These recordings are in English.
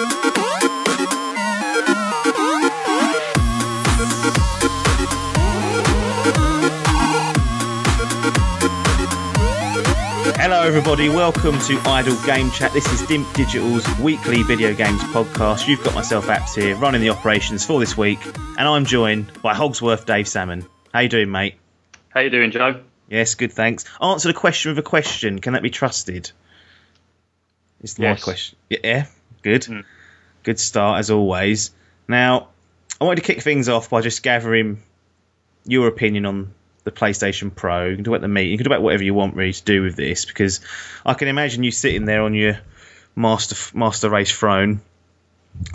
Hello everybody, welcome to Idle Game Chat. This is Dimp Digital's weekly video games podcast. You've got myself, Apps, here, running the operations for this week, and I'm joined by Hogsworth Dave Salmon. How you doing, mate? How you doing, Joe? Yes, good, thanks. Answer the question with a question. Can that be trusted? It's my question. Yeah, good. Good start, as always. Now, I wanted to kick things off by just gathering your opinion on the PlayStation Pro. You can talk about the meat. You can talk about whatever you want really to do with this, because I can imagine you sitting there on your master race throne,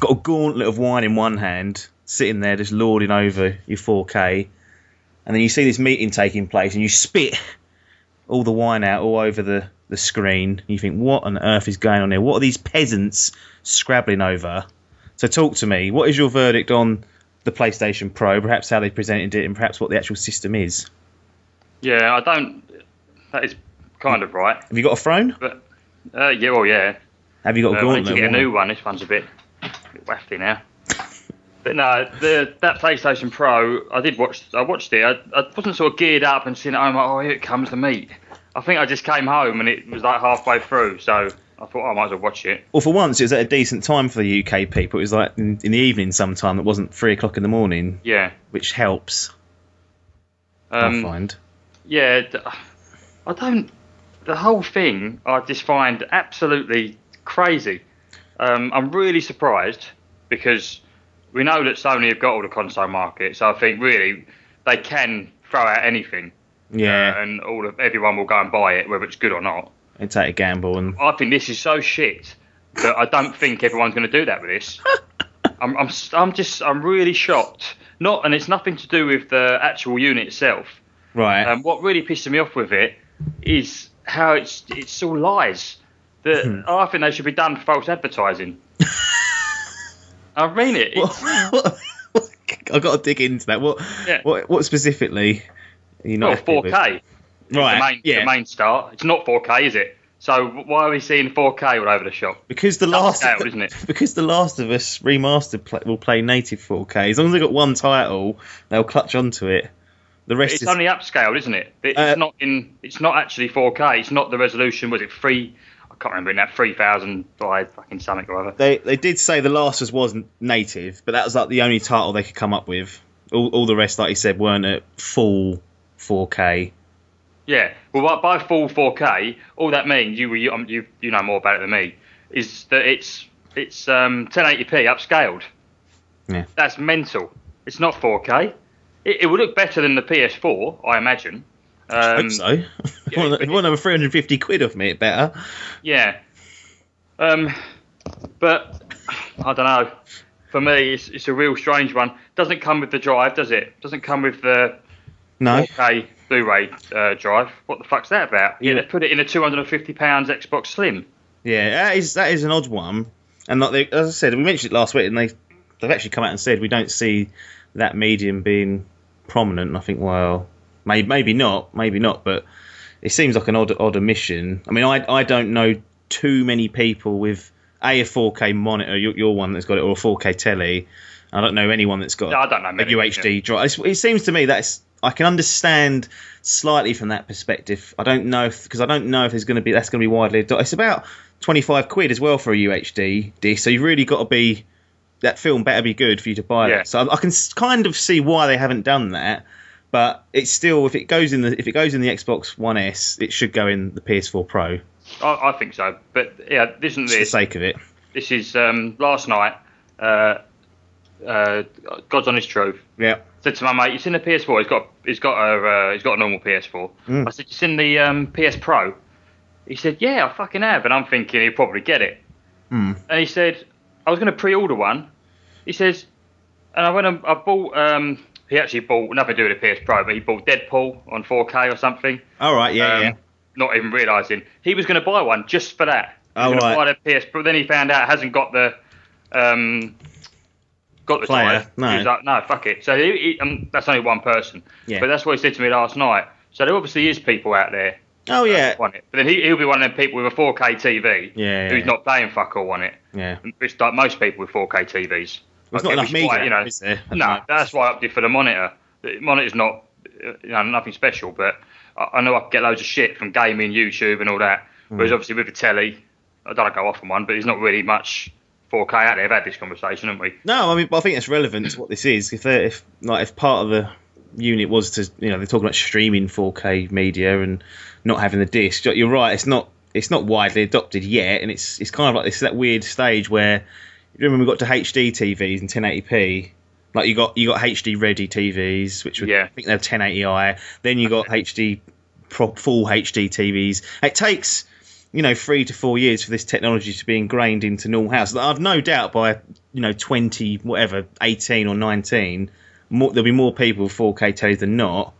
got a gauntlet of wine in one hand, sitting there just lording over your 4K, and then you see this meeting taking place and you spit all the wine out all over the screen. And you think, what on earth is going on here? What are these peasants scrabbling over? So talk to me. What is your verdict on the PlayStation Pro, perhaps how they presented it, and perhaps what the actual system is? Yeah, that is kind of right. Have you got a throne? But yeah. Have you got a gauntlet? I need to get a new one. This one's a bit wafty now. But no, that PlayStation Pro, I watched it. I wasn't sort of geared up and seeing it. I'm like, oh, here it comes the meat. I think I just came home and it was like halfway through, so I thought I might as well watch it. Well, for once, it was at a decent time for the UK people. It was like in the evening sometime. It wasn't 3 o'clock in the morning. Yeah. Which helps, I find. Yeah, the whole thing I just find absolutely crazy. I'm really surprised because we know that Sony have got all the console market, so I think really they can throw out anything. Yeah. And everyone will go and buy it, whether it's good or not. And take a gamble. And I think this is so shit that I don't think everyone's going to do that with this. I'm really shocked. And it's nothing to do with the actual unit itself. Right. What really pisses me off with it is how it's all lies. I think they should be done for false advertising. I mean it. I've got to dig into that. What specifically? Are you not 4K. Right. The main start. It's not 4K, is it? So why are we seeing 4K all over the shop? Because upscaled, isn't it? Because The Last of Us Remastered will play native 4K. As long as they've got one title, they'll clutch onto it. The rest it's only upscaled, isn't it? It's not actually 4K. It's not the resolution. Was it 3? I can't remember now. 3000 by fucking something or other. They did say The Last of Us wasn't native, but that was like the only title they could come up with. All the rest, like you said, weren't at full 4K. Yeah, well, by full 4K, all that means you know more about it than me. Is that it's 1080p upscaled. Yeah, that's mental. It's not 4K. It would look better than the PS4, I imagine. I hope so. If you want over 350 quid off me, it better. Yeah. But I don't know. For me, it's a real strange one. Doesn't come with the drive, does it? Doesn't come with the 4K Blu-ray drive. What the fuck's that about? Yeah, they put it in a £250 Xbox Slim. Yeah, that is an odd one. And like as I said, we mentioned it last week, and they've actually come out and said we don't see that medium being prominent. And I think, well, maybe not, but it seems like an odd omission. I mean, I don't know too many people with a 4K monitor, your one that's got it, or a 4K telly. I don't know anyone that's got a UHD drive. It seems to me I can understand slightly from that perspective. I don't know if there's going to be widely adopted. It's about 25 quid as well for a UHD disc. So you've really got to be, that film better be good for you to buy it. So I can kind of see why they haven't done that. But it's still, if it goes in the Xbox One S, it should go in the PS4 Pro. I think so. But yeah, this isn't for the sake of it. This is last night. God's honest truth. Yeah. Said to my mate, "You seen the PS4? He's got a normal PS4." I said, "You seen the PS Pro?" He said, "Yeah, I fucking have." And I'm thinking he'll probably get it. And he said, "I was going to pre-order one." He says, and I went and I bought. He actually bought nothing to do with the PS Pro, but he bought Deadpool on 4K or something. All right, yeah. Not even realising he was going to buy one just for that. He was going to buy the PS Pro. Then he found out it hasn't got the player. Drive. No. He was like, no, fuck it. So that's only one person. Yeah. But that's what he said to me last night. So there obviously is people out there Oh yeah. On it. But then he'll be one of them people with a 4K TV who's not paying fuck all on it. Yeah. It's like most people with 4K TVs. There's not enough media, is there? No, that's why I opted for the monitor. The monitor's not, nothing special, but I know I can get loads of shit from gaming, YouTube, and all that. Whereas obviously with the telly, I don't go off on one, but there's not really much 4K out there. I've had this conversation, haven't we? No, I mean, but I think it's relevant to what this is. If part of the unit was to, they're talking about streaming 4K media and not having the disc. You're right. It's not widely adopted yet, and it's kind of like that weird stage where, you remember, we got to HD TVs and 1080p. Like you got HD ready TVs, which were, I think they're 1080i. Then you got HD full HD TVs. It takes 3 to 4 years for this technology to be ingrained into normal houses. I've no doubt by 20 whatever 18 or 19, there'll be more people with 4K tellies than not.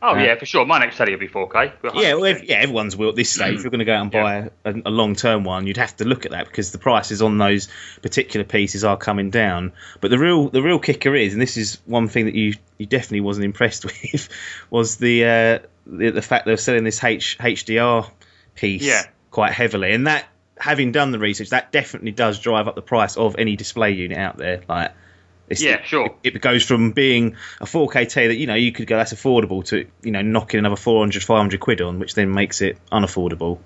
Oh yeah, for sure. My next telly will be 4K. Everyone's will at this stage. If you're going to go out and buy a long-term one, you'd have to look at that because the prices on those particular pieces are coming down. But the real kicker is, and this is one thing that you definitely wasn't impressed with, was the fact they were selling this HDR piece quite heavily, and that, having done the research, that definitely does drive up the price of any display unit out there. Like. Sure. It goes from being a 4K telly that you could go, that's affordable, to knocking another 400, 500 quid on, which then makes it unaffordable.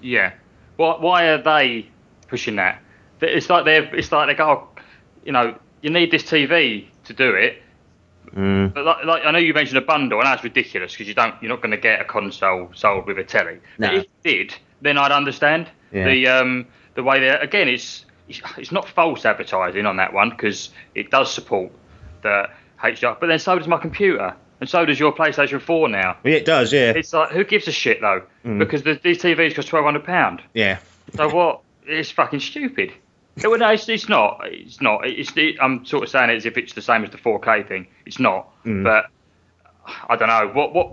Yeah. Why are they pushing that? It's like they go, you need this TV to do it. But like I know you mentioned a bundle, and that's ridiculous because you're not going to get a console sold with a telly. No. But if you did, then I'd understand the way they again it's not false advertising on that one because it does support the HDR, but then so does my computer, and so does your PlayStation 4 now. Yeah, it does, yeah. It's like, who gives a shit though? Because these TVs cost £1,200. Yeah. So what? It's fucking stupid. No, it's not. I'm sort of saying it as if it's the same as the 4K thing. It's not. But I don't know.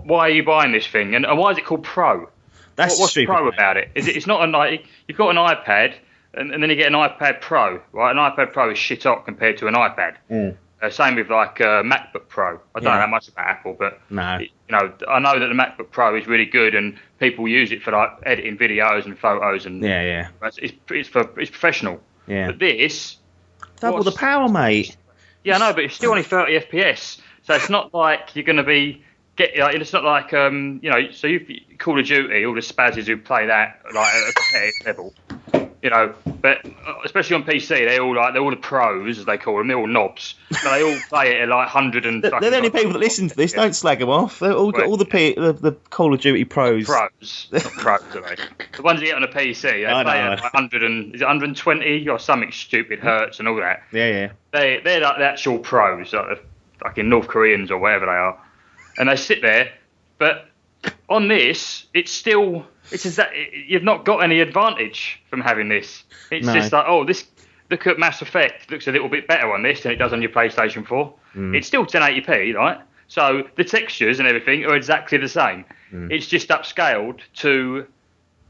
Why are you buying this thing? And why is it called Pro? What's stupid, Pro about it? It's not you've got an iPad. And then you get an iPad Pro, right? An iPad Pro is shit hot compared to an iPad. Same with like MacBook Pro. I don't know that much about Apple, but I know that the MacBook Pro is really good, and people use it for like editing videos and photos, and it's professional. Yeah. But this double the power, mate. Yeah, I know, but it's still only 30 FPS, so it's not like you're going to be it's not like So you Call of Duty, all the spazzes who play that like at a competitive level. But especially on PC, they're all the pros, as they call them. They're all knobs. So they all play it at like 100 and. They're the only people that listen to this. Don't slag them off. They're all got all the Call of Duty pros. Pros, not pros, are they? The ones you get on a PC, they play at like 100 and is it 120 or something stupid hertz and all that. Yeah. They're like the actual pros, like the fucking North Koreans or whatever they are, and they sit there. But on this, you've not got any advantage from having this. It's just like, this. Look at Mass Effect. It looks a little bit better on this than it does on your PlayStation 4. It's still 1080p, right? So the textures and everything are exactly the same. It's just upscaled to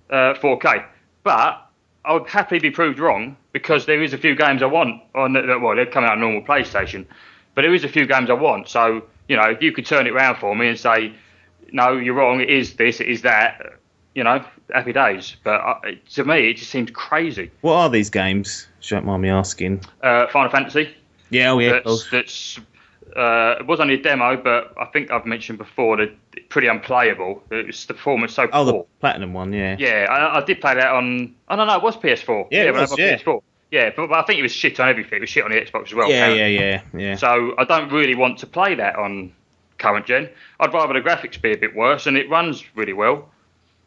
4K. But I would happily be proved wrong because there is a few games I want on they're coming out on normal PlayStation, but there is a few games I want. So if you could turn it around for me and say, no, you're wrong. It is this. It is that. Happy days. But to me, it just seems crazy. What are these games? Don't mind me asking. Final Fantasy. Yeah, That's it was only a demo, but I think I've mentioned before that it's pretty unplayable. The performance so poor. Oh, the Platinum one, yeah. Yeah, I did play that on. Oh no, it was PS4. Yeah, it was, PS4. Yeah, but I think it was shit on everything. It was shit on the Xbox as well. Yeah. So I don't really want to play that on current gen. I'd rather the graphics be a bit worse, and it runs really well.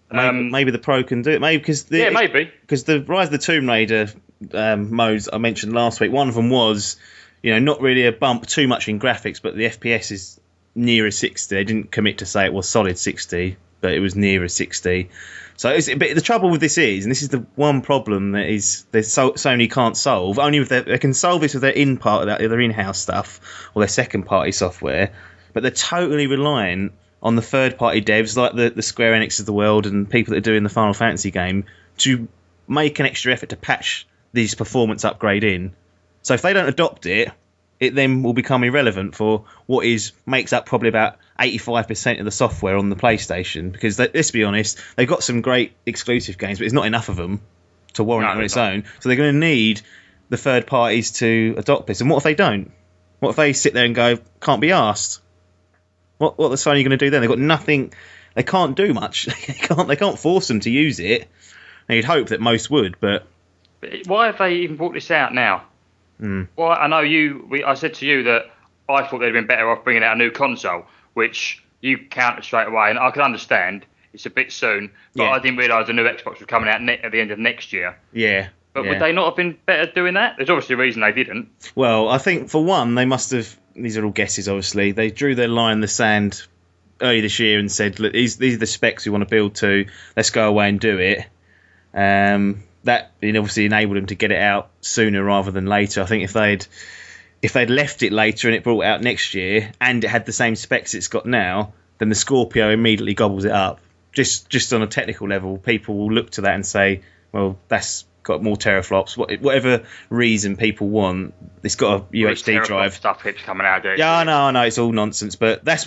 Maybe the Pro can do it. Maybe because the Rise of the Tomb Raider modes I mentioned last week, one of them was, not really a bump too much in graphics, but the FPS is nearer 60. They didn't commit to say it was solid 60, but it was nearer 60. So, but the trouble with this is, and this is the one problem that Sony can't solve. Only with they can solve this with their their in-house stuff or their second-party software, but they're totally reliant on the third-party devs like the Square Enix of the world and people that are doing the Final Fantasy game to make an extra effort to patch these performance upgrade in. So if they don't adopt it, it then will become irrelevant for what makes up probably about 85% of the software on the PlayStation, because let's be honest, they've got some great exclusive games, but there's not enough of them to warrant it on its own. So they're going to need the third parties to adopt this. And what if they don't? What if they sit there and go, can't be asked? What the Sony are you going to do then? They've got nothing. They can't do much. They can't force them to use it. And you'd hope that most would, but why have they even brought this out now? Well, I know I said to you that I thought they'd been better off bringing out a new console, which you countered straight away, and I can understand it's a bit soon, but I didn't realise the new Xbox was coming out at the end of next year. Yeah. But would they not have been better doing that? There's obviously a reason they didn't. Well, I think for one, they must have. These are all guesses, obviously. They drew their line in the sand early this year and said, "Look, these are the specs we want to build to. Let's go away and do it." That obviously enabled them to get it out sooner rather than later. I think if they'd left it later and it brought out next year and it had the same specs it's got now, then the Scorpio immediately gobbles it up. Just on a technical level, people will look to that and say, well, that's got more teraflops. Whatever reason people want, it's got a UHD drive. Stuff keeps coming out. Yeah, I know, it's all nonsense, but that's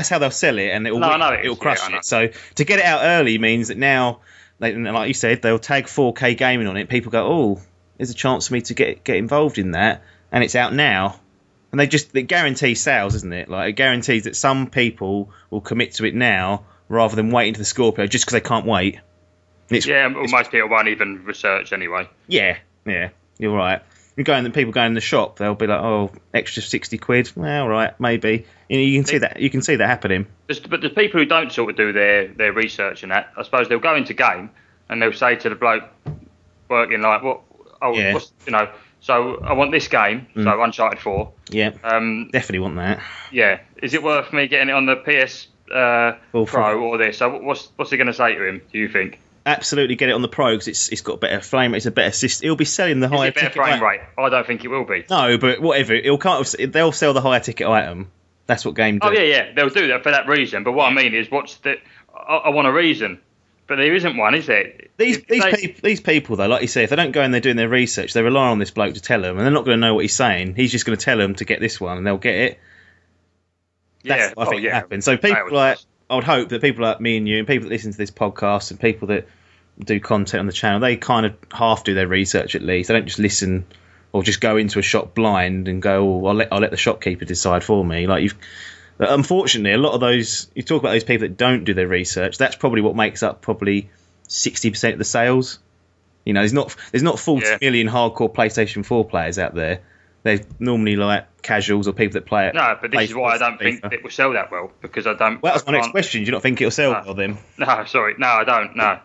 how they'll sell it, and it'll crush it. So to get it out early means that now, like you said, they'll tag 4K gaming on it. People go, oh, there's a chance for me to get involved in that, and it's out now. And it guarantees sales, isn't it? Like, it guarantees that some people will commit to it now rather than waiting to the Scorpio just because they can't wait. Most people won't even research anyway. Yeah, you're right. People go in the shop, they'll be like, oh, extra 60 quid. Well, right, maybe. You can see that happening. But the people who don't sort of do their research and that, I suppose they'll go into game and they'll say to the bloke working like, so I want this game, so Uncharted 4. Yeah, definitely want that. Yeah, is it worth me getting it on the PS Pro or this? So what's he going to say to him, do you think? Absolutely get it on the Pro because it's got better frame rate, it's a better system. It'll be selling the higher ticket frame rate. I don't think it will be. No, but whatever. They'll sell the higher ticket item. That's what game do. Oh yeah, they'll do that for that reason. But what I mean is, I want a reason, but there isn't one, is there? These people though, like you say, if they don't go in there doing their research, they rely on this bloke to tell them, and they're not going to know what he's saying. He's just going to tell them to get this one, and they'll get it. That's what I think happens. So I would hope that people like me and you, and people that listen to this podcast, and people that do content on the channel, they kind of half do their research at least. They don't just listen or just go into a shop blind and go, oh, I'll let the shopkeeper decide for me. Unfortunately, a lot of those, you talk about those people that don't do their research, that's probably what makes up probably 60% of the sales. There's not 40 million hardcore PlayStation 4 players out there. They're normally like casuals or people that play it. No, but this is why I don't think it will sell that well, because I don't. Well, that's my next question. Do you not think it'll sell well then? No, sorry, no, I don't. No,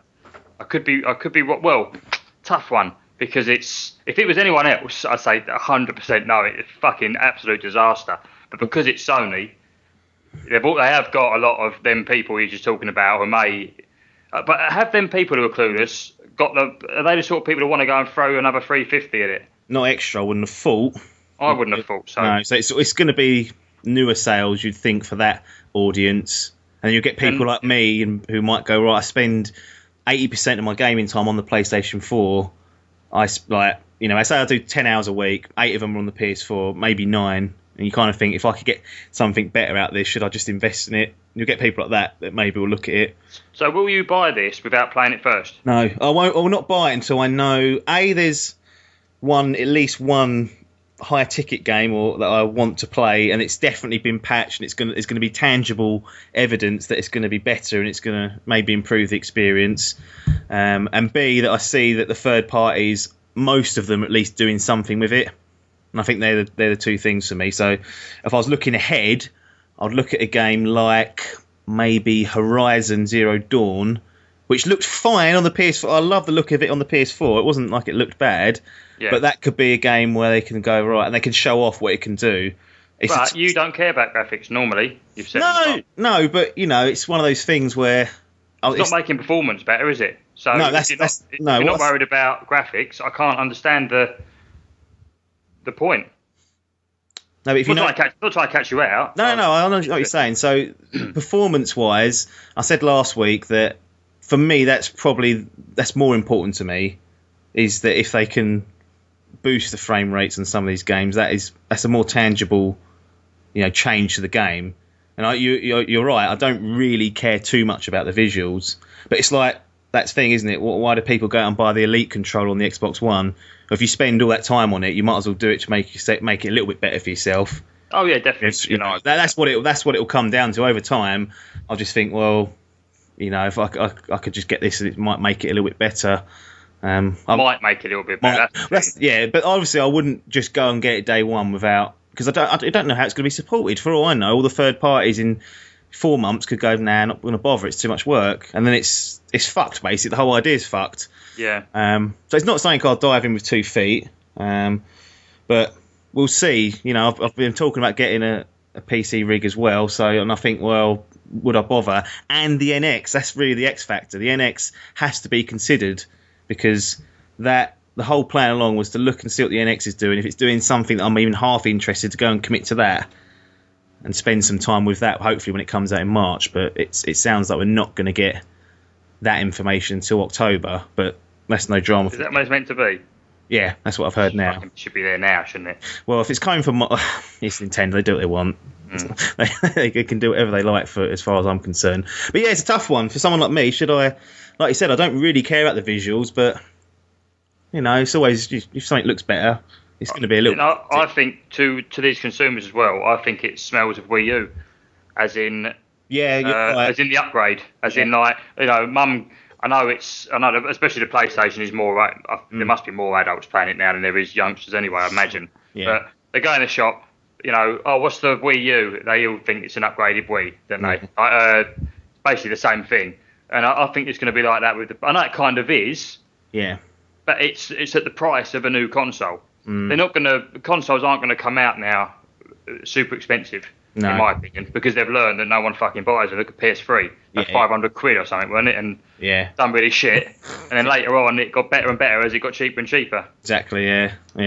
I could be. Well, tough one, because if it was anyone else, I'd say 100% no. It's a fucking absolute disaster. But because it's Sony, they have got a lot of them people you're just talking about who may. But have them people who are clueless are they the sort of people who want to go and throw another 350 at it? Not extra, I wouldn't have thought. I wouldn't have thought so. No, so it's going to be newer sales, you'd think, for that audience. And you'll get people like me who might go, right, I spend 80% of my gaming time on the PlayStation 4. I say I do 10 hours a week, 8 of them are on the PS4, maybe 9. And you kind of think, if I could get something better out of this, should I just invest in it? You'll get people like that maybe will look at it. So will you buy this without playing it first? No, I will not buy it until I know, there's at least one high ticket game that I want to play, and it's definitely been patched, and it's going to be tangible evidence that it's going to be better, and it's going to maybe improve the experience. And B, that I see that the third parties, most of them at least, doing something with it. And I think they're the two things for me. So if I was looking ahead, I'd look at a game like maybe Horizon Zero Dawn, which looked fine on the PS4. I love the look of it on the PS4. It wasn't like it looked bad. Yeah. But that could be a game where they can go, right, and they can show off what it can do. But you don't care about graphics normally. You've said no, but it's one of those things where it's not making performance better, is it? So no, if you're not worried about graphics, I can't understand the point. No, but if not trying to catch you out. No, I know what you're saying. So, performance-wise, I said last week that for me, that's more important to me, is that if they can boost the frame rates on some of these games, that's a more tangible, change to the game. And you're right. I don't really care too much about the visuals, but it's like that thing, isn't it? Why do people go out and buy the Elite controller on the Xbox One? If you spend all that time on it, you might as well do it to make it a little bit better for yourself. Oh yeah, definitely. That's what it'll come down to over time. I'll just think, well, if I could just get this, it might make it a little bit better. Might make it a little bit better. But obviously I wouldn't just go and get it day one without, because I don't know how it's going to be supported. For all I know, all the third parties in 4 months could go, nah, not going to bother. It's too much work, and then it's fucked. Basically, the whole idea is fucked. Yeah. So it's not something I'll dive in with 2 feet. But we'll see. I've been talking about getting a PC rig as well. And I think, well, would I bother? And the NX, that's really the X factor. The NX has to be considered, because the whole plan along was to look and see what the NX is doing. If it's doing something that I'm even half interested, to go and commit to that and spend some time with that, hopefully when it comes out in March. But it sounds like we're not going to get that information until October, but that's no drama. Is that what it's meant to be? Yeah, that's what I've heard now. It should be there now, shouldn't it? Well, if it's coming from... it's Nintendo, they do what they want. They can do whatever they like, for as far as I'm concerned. But yeah, it's a tough one. For someone like me, should I... Like you said, I don't really care about the visuals, but, it's always... If something looks better, it's going to be a little... I think, to these consumers as well, I think it smells of Wii U. As in... Yeah, right. As in the upgrade. As in, Mum... I know, especially the PlayStation is more. There must be more adults playing it now than there is youngsters anyway, I imagine. Yeah. But they go in the shop, what's the Wii U? They all think it's an upgraded Wii, don't they? Basically the same thing. And I think it's going to be like that with I know it kind of is. Yeah. But it's at the price of a new console. Consoles aren't going to come out now super expensive. No. In my opinion, because they've learned that no one fucking buys it. Look at PS3, that's £500 or something, wasn't it? And done really shit. And then later on, it got better and better as it got cheaper and cheaper. Exactly, yeah. They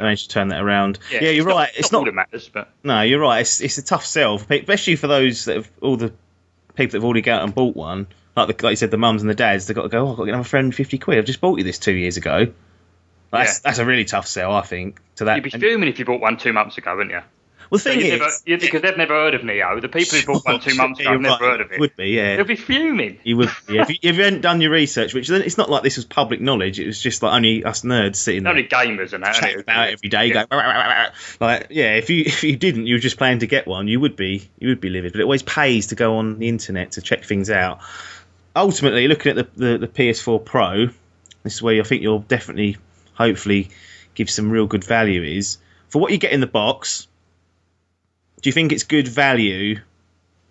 managed to turn that around. Yeah, you're right. It's not all that matters, but no, you're right. It's a tough sell, especially for those that have all the people that have already gone out and bought one. Like you said, the mums and the dads, they've got to go. I've got to get my friend £50. I've just bought you this 2 years ago. That's a really tough sell, I think. To that, you'd be fuming if you bought one 2 months ago, wouldn't you? Well, the thing is... because they've never heard of Neo. The people who bought one 2 months ago have never heard of it. Would be, yeah. They'll be fuming. You would, yeah. if you hadn't done your research, which then it's not like this was public knowledge. It was just like only us nerds sitting there. Only gamers and that. Chatting about it every day. Yeah. Going, if you didn't, you were just planning to get one, you would be livid. But it always pays to go on the internet to check things out. Ultimately, looking at the PS4 Pro, this is where I think you'll definitely, hopefully, give some real good value is. For what you get in the box... Do you think it's good value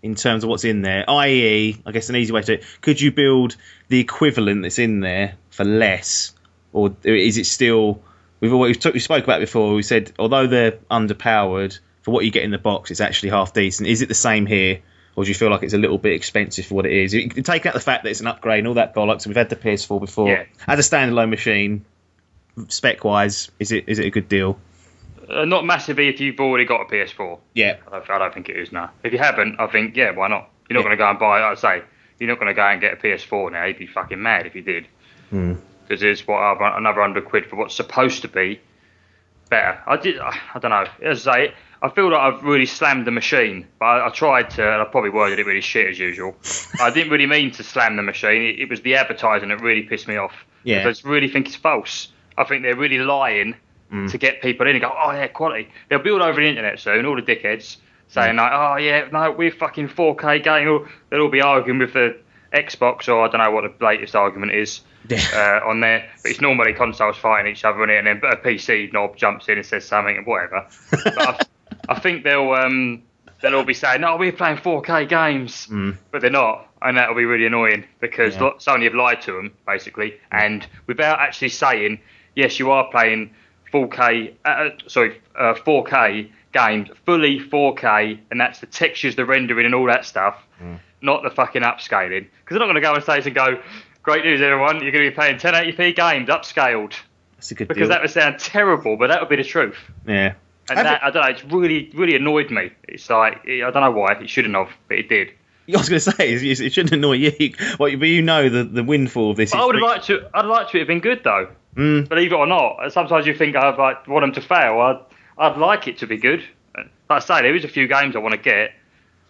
in terms of what's in there? I.e., I guess an easy way to do it, could you build the equivalent that's in there for less? Or is it still... We spoke about it before, we said, although they're underpowered, for what you get in the box, it's actually half decent. Is it the same here? Or do you feel like it's a little bit expensive for what it is? Taking out the fact that it's an upgrade and all that bollocks, and we've had the PS4 before. Yeah. As a standalone machine, spec-wise, is it a good deal? Not massively if you've already got a PS4. Yeah. I don't think it is, no. If you haven't, I think, why not? You're not going to go and buy, you're not going to go and get a PS4 now. You'd be fucking mad if you did. Because there's another £100 for what's supposed to be better. I don't know. As I say, I feel like I've really slammed the machine, but I tried to, and I probably worded it really shit as usual. I didn't really mean to slam the machine. It was the advertising that really pissed me off. Yeah. I just really think it's false. I think they're really lying to get people in and go, oh yeah, quality. They'll build over the internet soon, all the dickheads saying like, oh yeah, no, we're fucking 4K game. They'll all be arguing with the Xbox, or I don't know what the latest argument is on there. But it's normally consoles fighting each other in it, and then a PC knob jumps in and says something and whatever. But I think they'll all be saying, no, we're playing 4K games, but they're not, and that'll be really annoying because Sony have lied to them basically, and without actually saying, yes, you are playing 4K games, fully 4K, and that's the textures, the rendering, and all that stuff, not the fucking upscaling. Because they're not going to go on stage and go, great news, everyone, you're going to be playing 1080p games upscaled. That's a good because deal. That would sound terrible, but that would be the truth. Yeah. And I don't know, it's really, really annoyed me. It's like, I don't know why, it shouldn't have, but it did. I was going to say, it shouldn't annoy you. But you know the windfall of this. I'd like to have been good though. Believe it or not. Sometimes you think I'd want them to fail. I'd like it to be good. Like I say, there is a few games I want to get.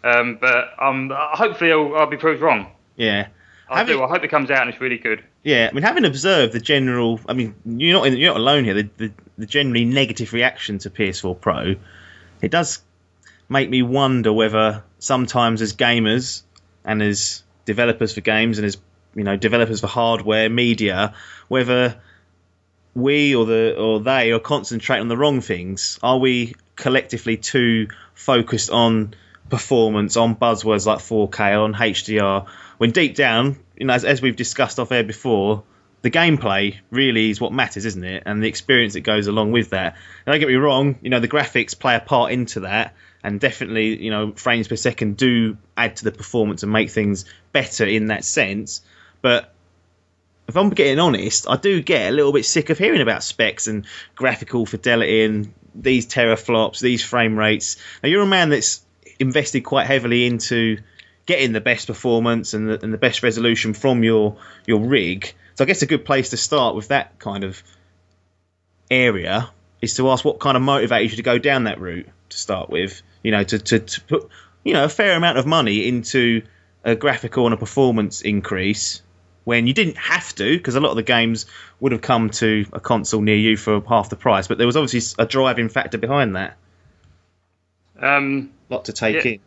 But hopefully I'll be proved wrong. Yeah. I hope it comes out and it's really good. Yeah, I mean, having observed the general, I mean, you're not alone here. The generally negative reaction to PS4 Pro, it does make me wonder whether sometimes as gamers and as developers for games and as developers for hardware, media, whether we or they are concentrating on the wrong things. Are we collectively too focused on performance, on buzzwords like 4K, on HDR, when deep down, as we've discussed off air before, the gameplay really is what matters, isn't it? And the experience that goes along with that. And don't get me wrong, the graphics play a part into that, and definitely, frames per second do add to the performance and make things better in that sense. But if I'm getting honest, I do get a little bit sick of hearing about specs and graphical fidelity and these teraflops, these frame rates. Now, you're a man that's invested quite heavily into getting the best performance and the best resolution from your rig. So I guess a good place to start with that kind of area is to ask what kind of motivated you to go down that route to start with. To put a fair amount of money into a graphical and a performance increase when you didn't have to, because a lot of the games would have come to a console near you for half the price. But there was obviously a driving factor behind that. Lot to take in.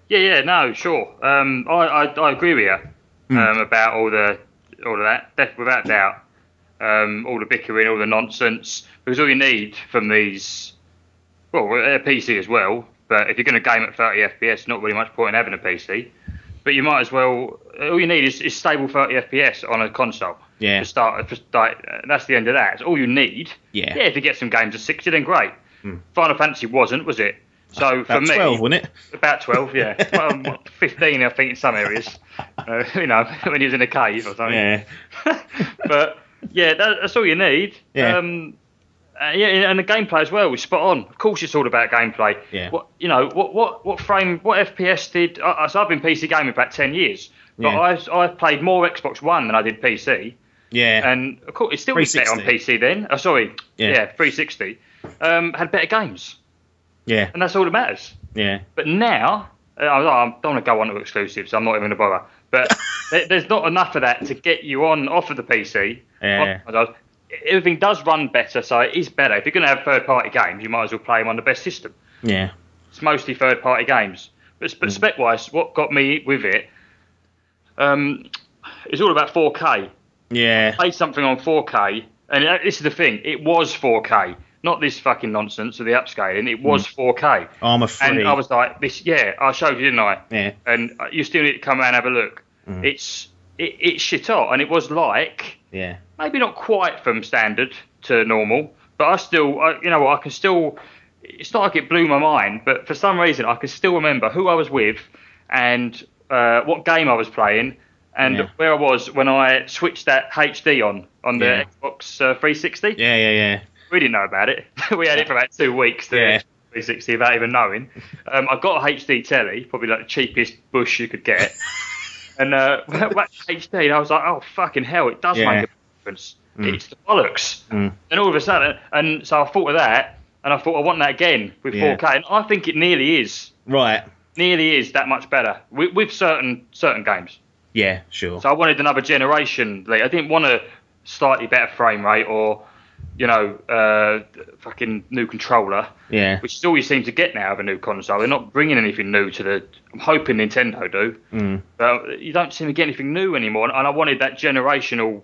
Yeah, no, sure. I agree with you about all of that, without doubt. All the bickering, all the nonsense, because all you need from these, well, a PC as well. But if you're going to game at 30 FPS, not really much point in having a PC. But you might as well. All you need is stable 30 FPS on a console. Yeah. To start, that's the end of that. It's all you need. Yeah. Yeah. If you get some games at 60, then great. Final Fantasy wasn't, was it? So about for me, 12, wasn't it? About 12, yeah. Well, 15, I think, in some areas. When he was in a cave or something. Yeah. But yeah, that's all you need. Yeah. And the gameplay as well was spot on. Of course, it's all about gameplay. Yeah. What FPS did? So I've been PC gaming for about 10 years, but I've played more Xbox One than I did PC. Yeah. And of course, it still was better on PC then. 360. Had better games. Yeah. And that's all that matters. Yeah. But now, I don't want to go on to exclusives, so I'm not even going to bother. But there's not enough of that to get you off of the PC. Yeah. Everything does run better, so it is better. If you're going to have third-party games, you might as well play them on the best system. Yeah. It's mostly third-party games. But spec-wise, what got me with it, it's all about 4K. Yeah. I played something on 4K, and this is the thing, it was 4K. Not this fucking nonsense of the upscaling. It was 4K. Armour free. And I was like, I showed you, didn't I? Yeah. And you still need to come around and have a look. It's shit hot, and it was like, maybe not quite from standard to normal, but I can still, it's not like it blew my mind, but for some reason I can still remember who I was with and what game I was playing and where I was when I switched that HD on the Xbox 360. Yeah. We didn't know about it. We had it for about 2 weeks, the 360, without even knowing. I got a HD telly, probably like the cheapest bush you could get. And HD, and I was like, oh, fucking hell, it does make a difference. It's the bollocks. And all of a sudden, and so I thought of that, and I thought I want that again with 4K, and I think it nearly is. Right. Nearly is that much better with certain games. Yeah, sure. So I wanted another generation. I didn't want a slightly better frame rate or fucking new controller. Yeah. Which is all you seem to get now of a new console. They're not bringing anything new to the. I'm hoping Nintendo do. But you don't seem to get anything new anymore. And I wanted that generational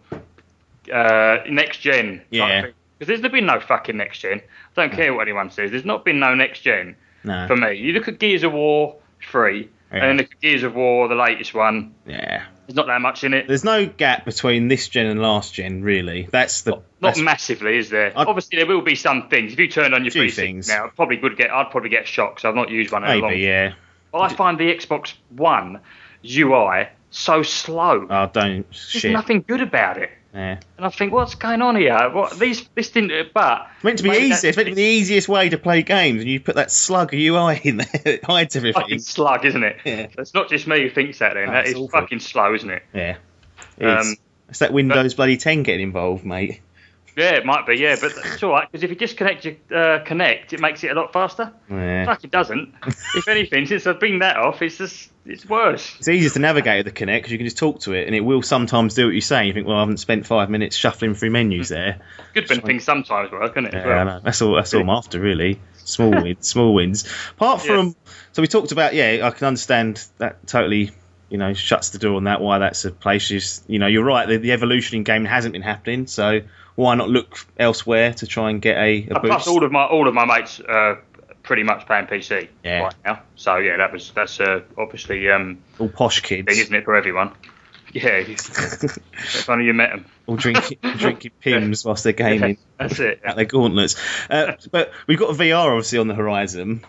next gen. Yeah. Because there's been no fucking next gen. I don't care what anyone says. There's not been no next gen for me. You look at Gears of War 3 and then look at Gears of War, the latest one. Yeah. There's not that much in it. There's no gap between this gen and last gen, really. Not massively, is there? Obviously, there will be some things. If you turned on your 360 now, I'd probably get a shock, so I've not used one in a long time. Yeah. But I find the Xbox One UI so slow. Oh, don't There's nothing good about it. Yeah. And I think, what's going on here? This didn't. But it's meant to be easy. It's meant to be the easiest way to play games, and you put that slug UI in there. It hides everything. Fucking slug, isn't it? Yeah. It's not just me who thinks that. Then that is awful. Fucking slow, isn't it? Yeah. It's that Windows bloody 10 getting involved, mate. Yeah, it might be, yeah, but it's all right, because if you disconnect your Connect, it makes it a lot faster. Yeah. Fuck, it doesn't. If anything, since I've been that off, it's worse. It's easier to navigate with the Connect because you can just talk to it, and it will sometimes do what you say. You think, well, I haven't spent 5 minutes shuffling through menus there. Good when things sometimes work, isn't it? Yeah, as well? I know. That's all I'm after, really. Small wins, small wins. Apart from, so we talked about, I can understand that totally. Shuts the door on that. Why that's a place. You're right. The evolution in gaming hasn't been happening, so why not look elsewhere to try and get a boost? Plus, all of my mates are pretty much playing PC right now. So that's obviously all posh kids, isn't it, for everyone? Yeah, it's funny you met them. All drinking Pims whilst they're gaming. That's it. At their gauntlets. But we've got VR obviously on the horizon.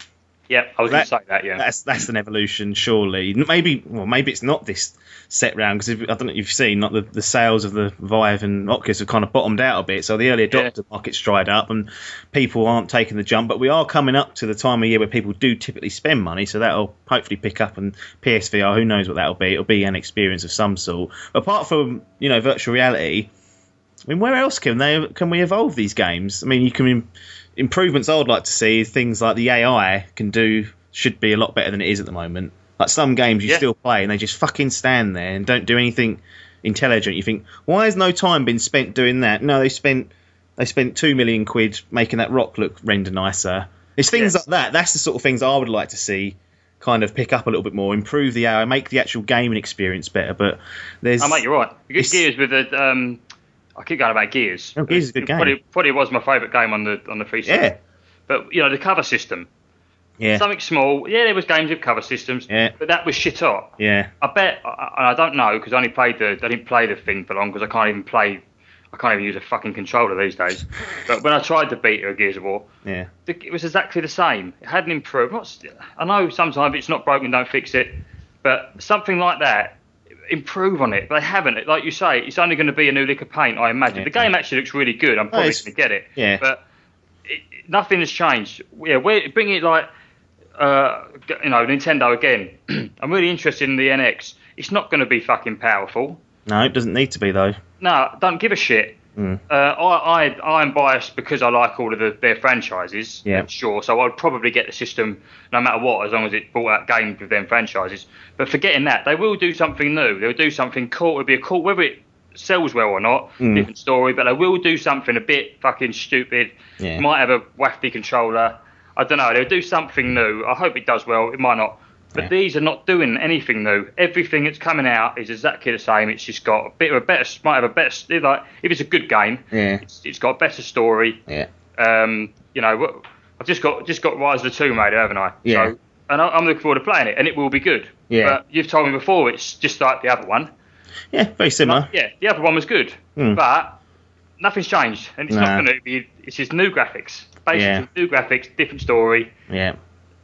Yeah, I was going to say that. Yeah, that's an evolution, surely. Maybe it's not this set round because I don't know if you've seen, like the sales of the Vive and Oculus have kind of bottomed out a bit. So the early adopter market's dried up and people aren't taking the jump. But we are coming up to the time of year where people do typically spend money, so that'll hopefully pick up. And PSVR, who knows what that'll be? It'll be an experience of some sort. Apart from virtual reality, I mean, where else can we evolve these games? I mean, you can. Improvements I would like to see, things like the AI should be a lot better than it is at the moment. Like some games you still play and they just fucking stand there and don't do anything intelligent. You think, why has no time been spent doing that? No, they spent £2 million making that rock look render nicer. It's things like that. That's the sort of things I would like to see kind of pick up a little bit more, improve the AI, make the actual gaming experience better. But there's... Oh, mate, you're right. You get Gears with the... I keep going about Gears. Oh, Gears is a good game. Probably was my favourite game on the 360. Yeah. But, the cover system. Yeah. Something small. Yeah, there was games with cover systems. Yeah. But that was shit hot. Yeah. I bet, I don't know, because I didn't play the thing for long, because I can't even use a fucking controller these days. But when I tried the beta of Gears of War, it was exactly the same. It hadn't improved. I know sometimes it's not broken, don't fix it. But something like that, improve on it. They haven't. Like you say, it's only going to be a new lick of paint, I imagine. The game actually looks really good. I'm probably going to get it. Yeah. But nothing has changed. Yeah, we're bringing it like, Nintendo again. I'm really interested in the NX. It's not going to be fucking powerful. No, it doesn't need to be, though. No, don't give a shit. I'm biased because I like all of their franchises. Yeah. Sure. So I'd probably get the system no matter what, as long as it brought out games with them franchises. But forgetting that, they will do something new. They'll do something cool. It'll be a cool, whether it sells well or not, different story. But they will do something a bit fucking stupid. Yeah. Might have a wafty controller. I don't know. They'll do something new. I hope it does well. It might not. But these are not doing anything new. Everything that's coming out is exactly the same. It's just got a bit of a better, might have a better, like if it's a good game, it's got a better story. Yeah. I've just got Rise of the Tomb Raider, haven't I? Yeah. So, and I'm looking forward to playing it, and it will be good. Yeah. But you've told me before it's just like the other one. Yeah, very similar. The other one was good, but nothing's changed, and it's not going to be. It's just new graphics, basically new graphics, different story. Yeah.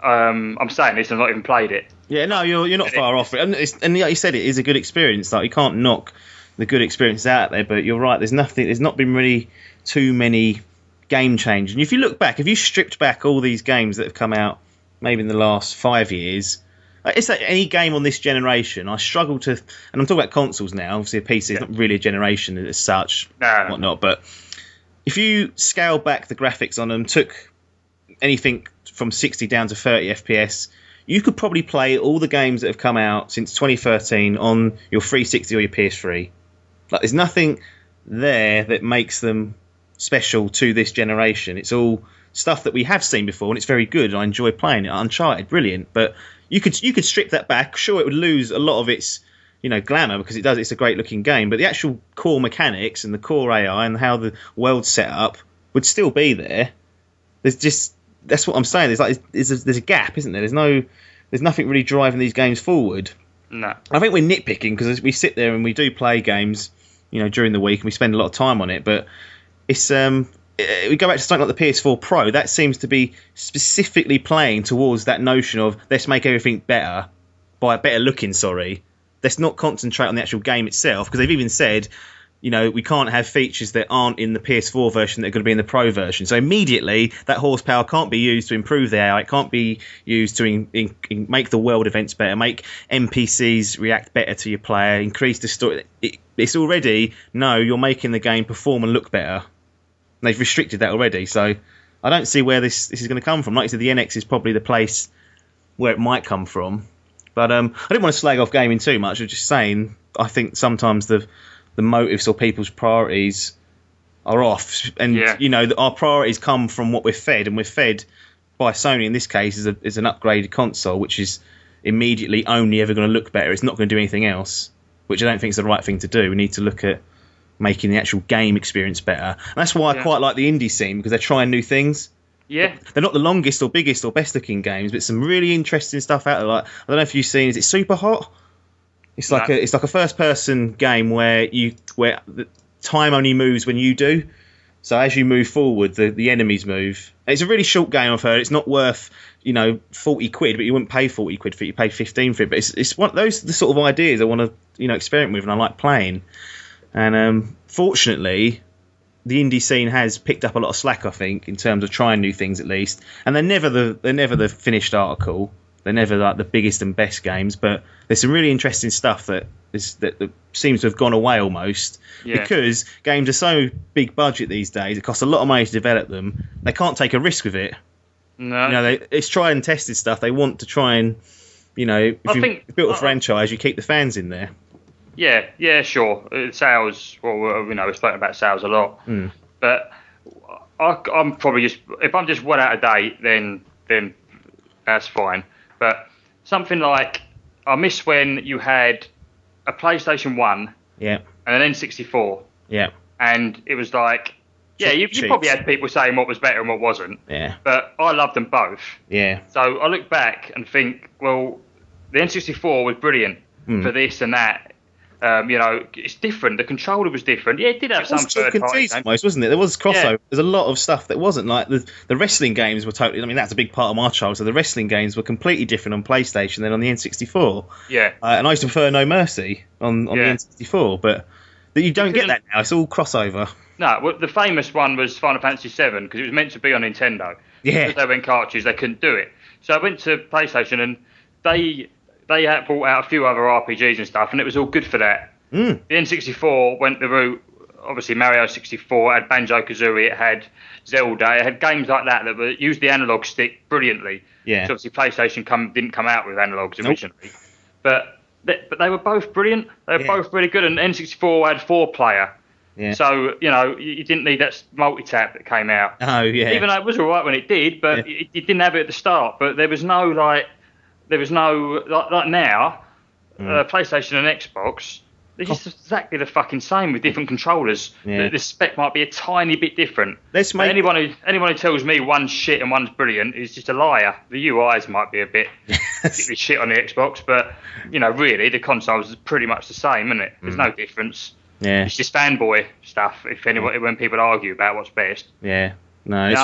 I'm saying this, I've not even played it. Yeah, no, you're not far off. And like you said, it is a good experience. Like you can't knock the good experiences out there, but you're right. There's not been really too many game changes. And if you look back, if you stripped back all these games that have come out, maybe in the last 5 years, it's like any game on this generation. I struggle to, and I'm talking about consoles now. Obviously, a PC is not really a generation as such, whatnot. But if you scale back the graphics on them, took anything from 60 down to 30 FPS, you could probably play all the games that have come out since 2013 on your 360 or your PS3. Like, there's nothing there that makes them special to this generation. It's all stuff that we have seen before, and it's very good. And I enjoy playing it. Uncharted, brilliant. But you could strip that back. Sure, it would lose a lot of its glamour because it's a great looking game. But the actual core mechanics and the core AI and how the world's set up would still be there. That's what I'm saying. There's a gap, isn't there? There's nothing really driving these games forward. No. I think we're nitpicking because we sit there and we do play games, during the week and we spend a lot of time on it. But it's we go back to something like the PS4 Pro. That seems to be specifically playing towards that notion of let's make everything better by better looking. Let's not concentrate on the actual game itself because they've even said, we can't have features that aren't in the PS4 version that are going to be in the Pro version. So immediately, that horsepower can't be used to improve the AI. It can't be used to make the world events better, make NPCs react better to your player, increase the story. It's already, no, you're making the game perform and look better. they've restricted that already. So I don't see where this is going to come from. Like I said, the NX is probably the place where it might come from. But I didn't want to slag off gaming too much. I was just saying, I think sometimes the motives or people's priorities are off. And, our priorities come from what we're fed. And we're fed by Sony, in this case, is an upgraded console, which is immediately only ever going to look better. It's not going to do anything else, which I don't think is the right thing to do. We need to look at making the actual game experience better. And that's why I quite like the indie scene, because they're trying new things. Yeah. They're not the longest or biggest or best looking games, but some really interesting stuff out there. Like, I don't know if you've seen, is it Super Hot? It's like a first person game where the time only moves when you do. So as you move forward, the enemies move. It's a really short game, I've heard. It's not worth, 40 quid, but you wouldn't pay 40 quid for it. You pay 15 for it. But it's one of those the sort of ideas I want to, experiment with and I like playing. And fortunately, the indie scene has picked up a lot of slack, I think, in terms of trying new things at least. And they're never the finished article. They're never like the biggest and best games, but there's some really interesting stuff that seems to have gone away almost because games are so big budget these days. It costs a lot of money to develop them. They can't take a risk with it. No, it's tried and tested stuff. They want to try and, if you've built a franchise, you keep the fans in there. Yeah, sure. Sales, we've spoken about sales a lot, but I'm probably if I'm just well out of date, then that's fine. But something like, I miss when you had a PlayStation 1 and an N64. Yeah. And it was like, you probably had people saying what was better and what wasn't. Yeah. But I loved them both. Yeah. So I look back and think, well, the N64 was brilliant for this and that. It's different. The controller was different. Yeah, it did have some third party games, almost, wasn't it? There was crossover. Yeah. There's a lot of stuff that wasn't like the wrestling games were totally. I mean, that's a big part of my childhood. So the wrestling games were completely different on PlayStation than on the N64. Yeah. And I used to prefer No Mercy on the N64, but you don't get that now. It's all crossover. No, well, the famous one was Final Fantasy VII because it was meant to be on Nintendo. Yeah. Because they went cartridges, they couldn't do it. So I went to PlayStation and they had brought out a few other RPGs and stuff, and it was all good for that. The N64 went the route, obviously Mario 64, it had Banjo-Kazooie, it had Zelda, it had games like that used the analog stick brilliantly. Yeah. So obviously PlayStation didn't come out with analogs originally. But they were both brilliant. They were both really good, and N64 had 4-player. Yeah. So, you didn't need that multi-tap that came out. Oh, yeah. Even though it was all right when it did, but it didn't have it at the start. But there was no, like now, PlayStation and Xbox, they're just exactly the fucking same with different controllers. Yeah. The spec might be a tiny bit different. Anyone who tells me one's shit and one's brilliant is just a liar. The UIs might be a bit particularly shit on the Xbox, but, really, the consoles is pretty much the same, isn't it? There's no difference. Yeah. It's just fanboy stuff. When people argue about what's best. Yeah. No, it's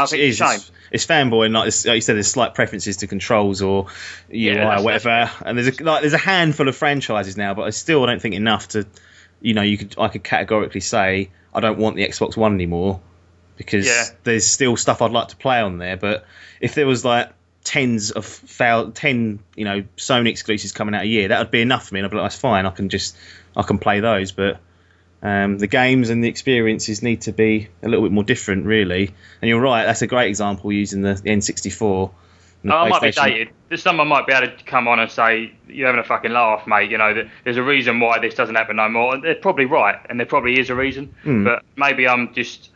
fanboy, and like you said, there's slight preferences to controls or UI or whatever. And there's a handful of franchises now, but I don't think enough to, I could categorically say I don't want the Xbox One anymore because there's still stuff I'd like to play on there. But if there was like 10 Sony exclusives coming out a year, that would be enough for me. And I'd be like, that's fine. I can play those, but. The games and the experiences need to be a little bit more different, really. And you're right, that's a great example using the N64. I might be dated. Someone might be able to come on and say, you're having a fucking laugh, mate. There's a reason why this doesn't happen no more. And they're probably right, and there probably is a reason. But maybe I'm just,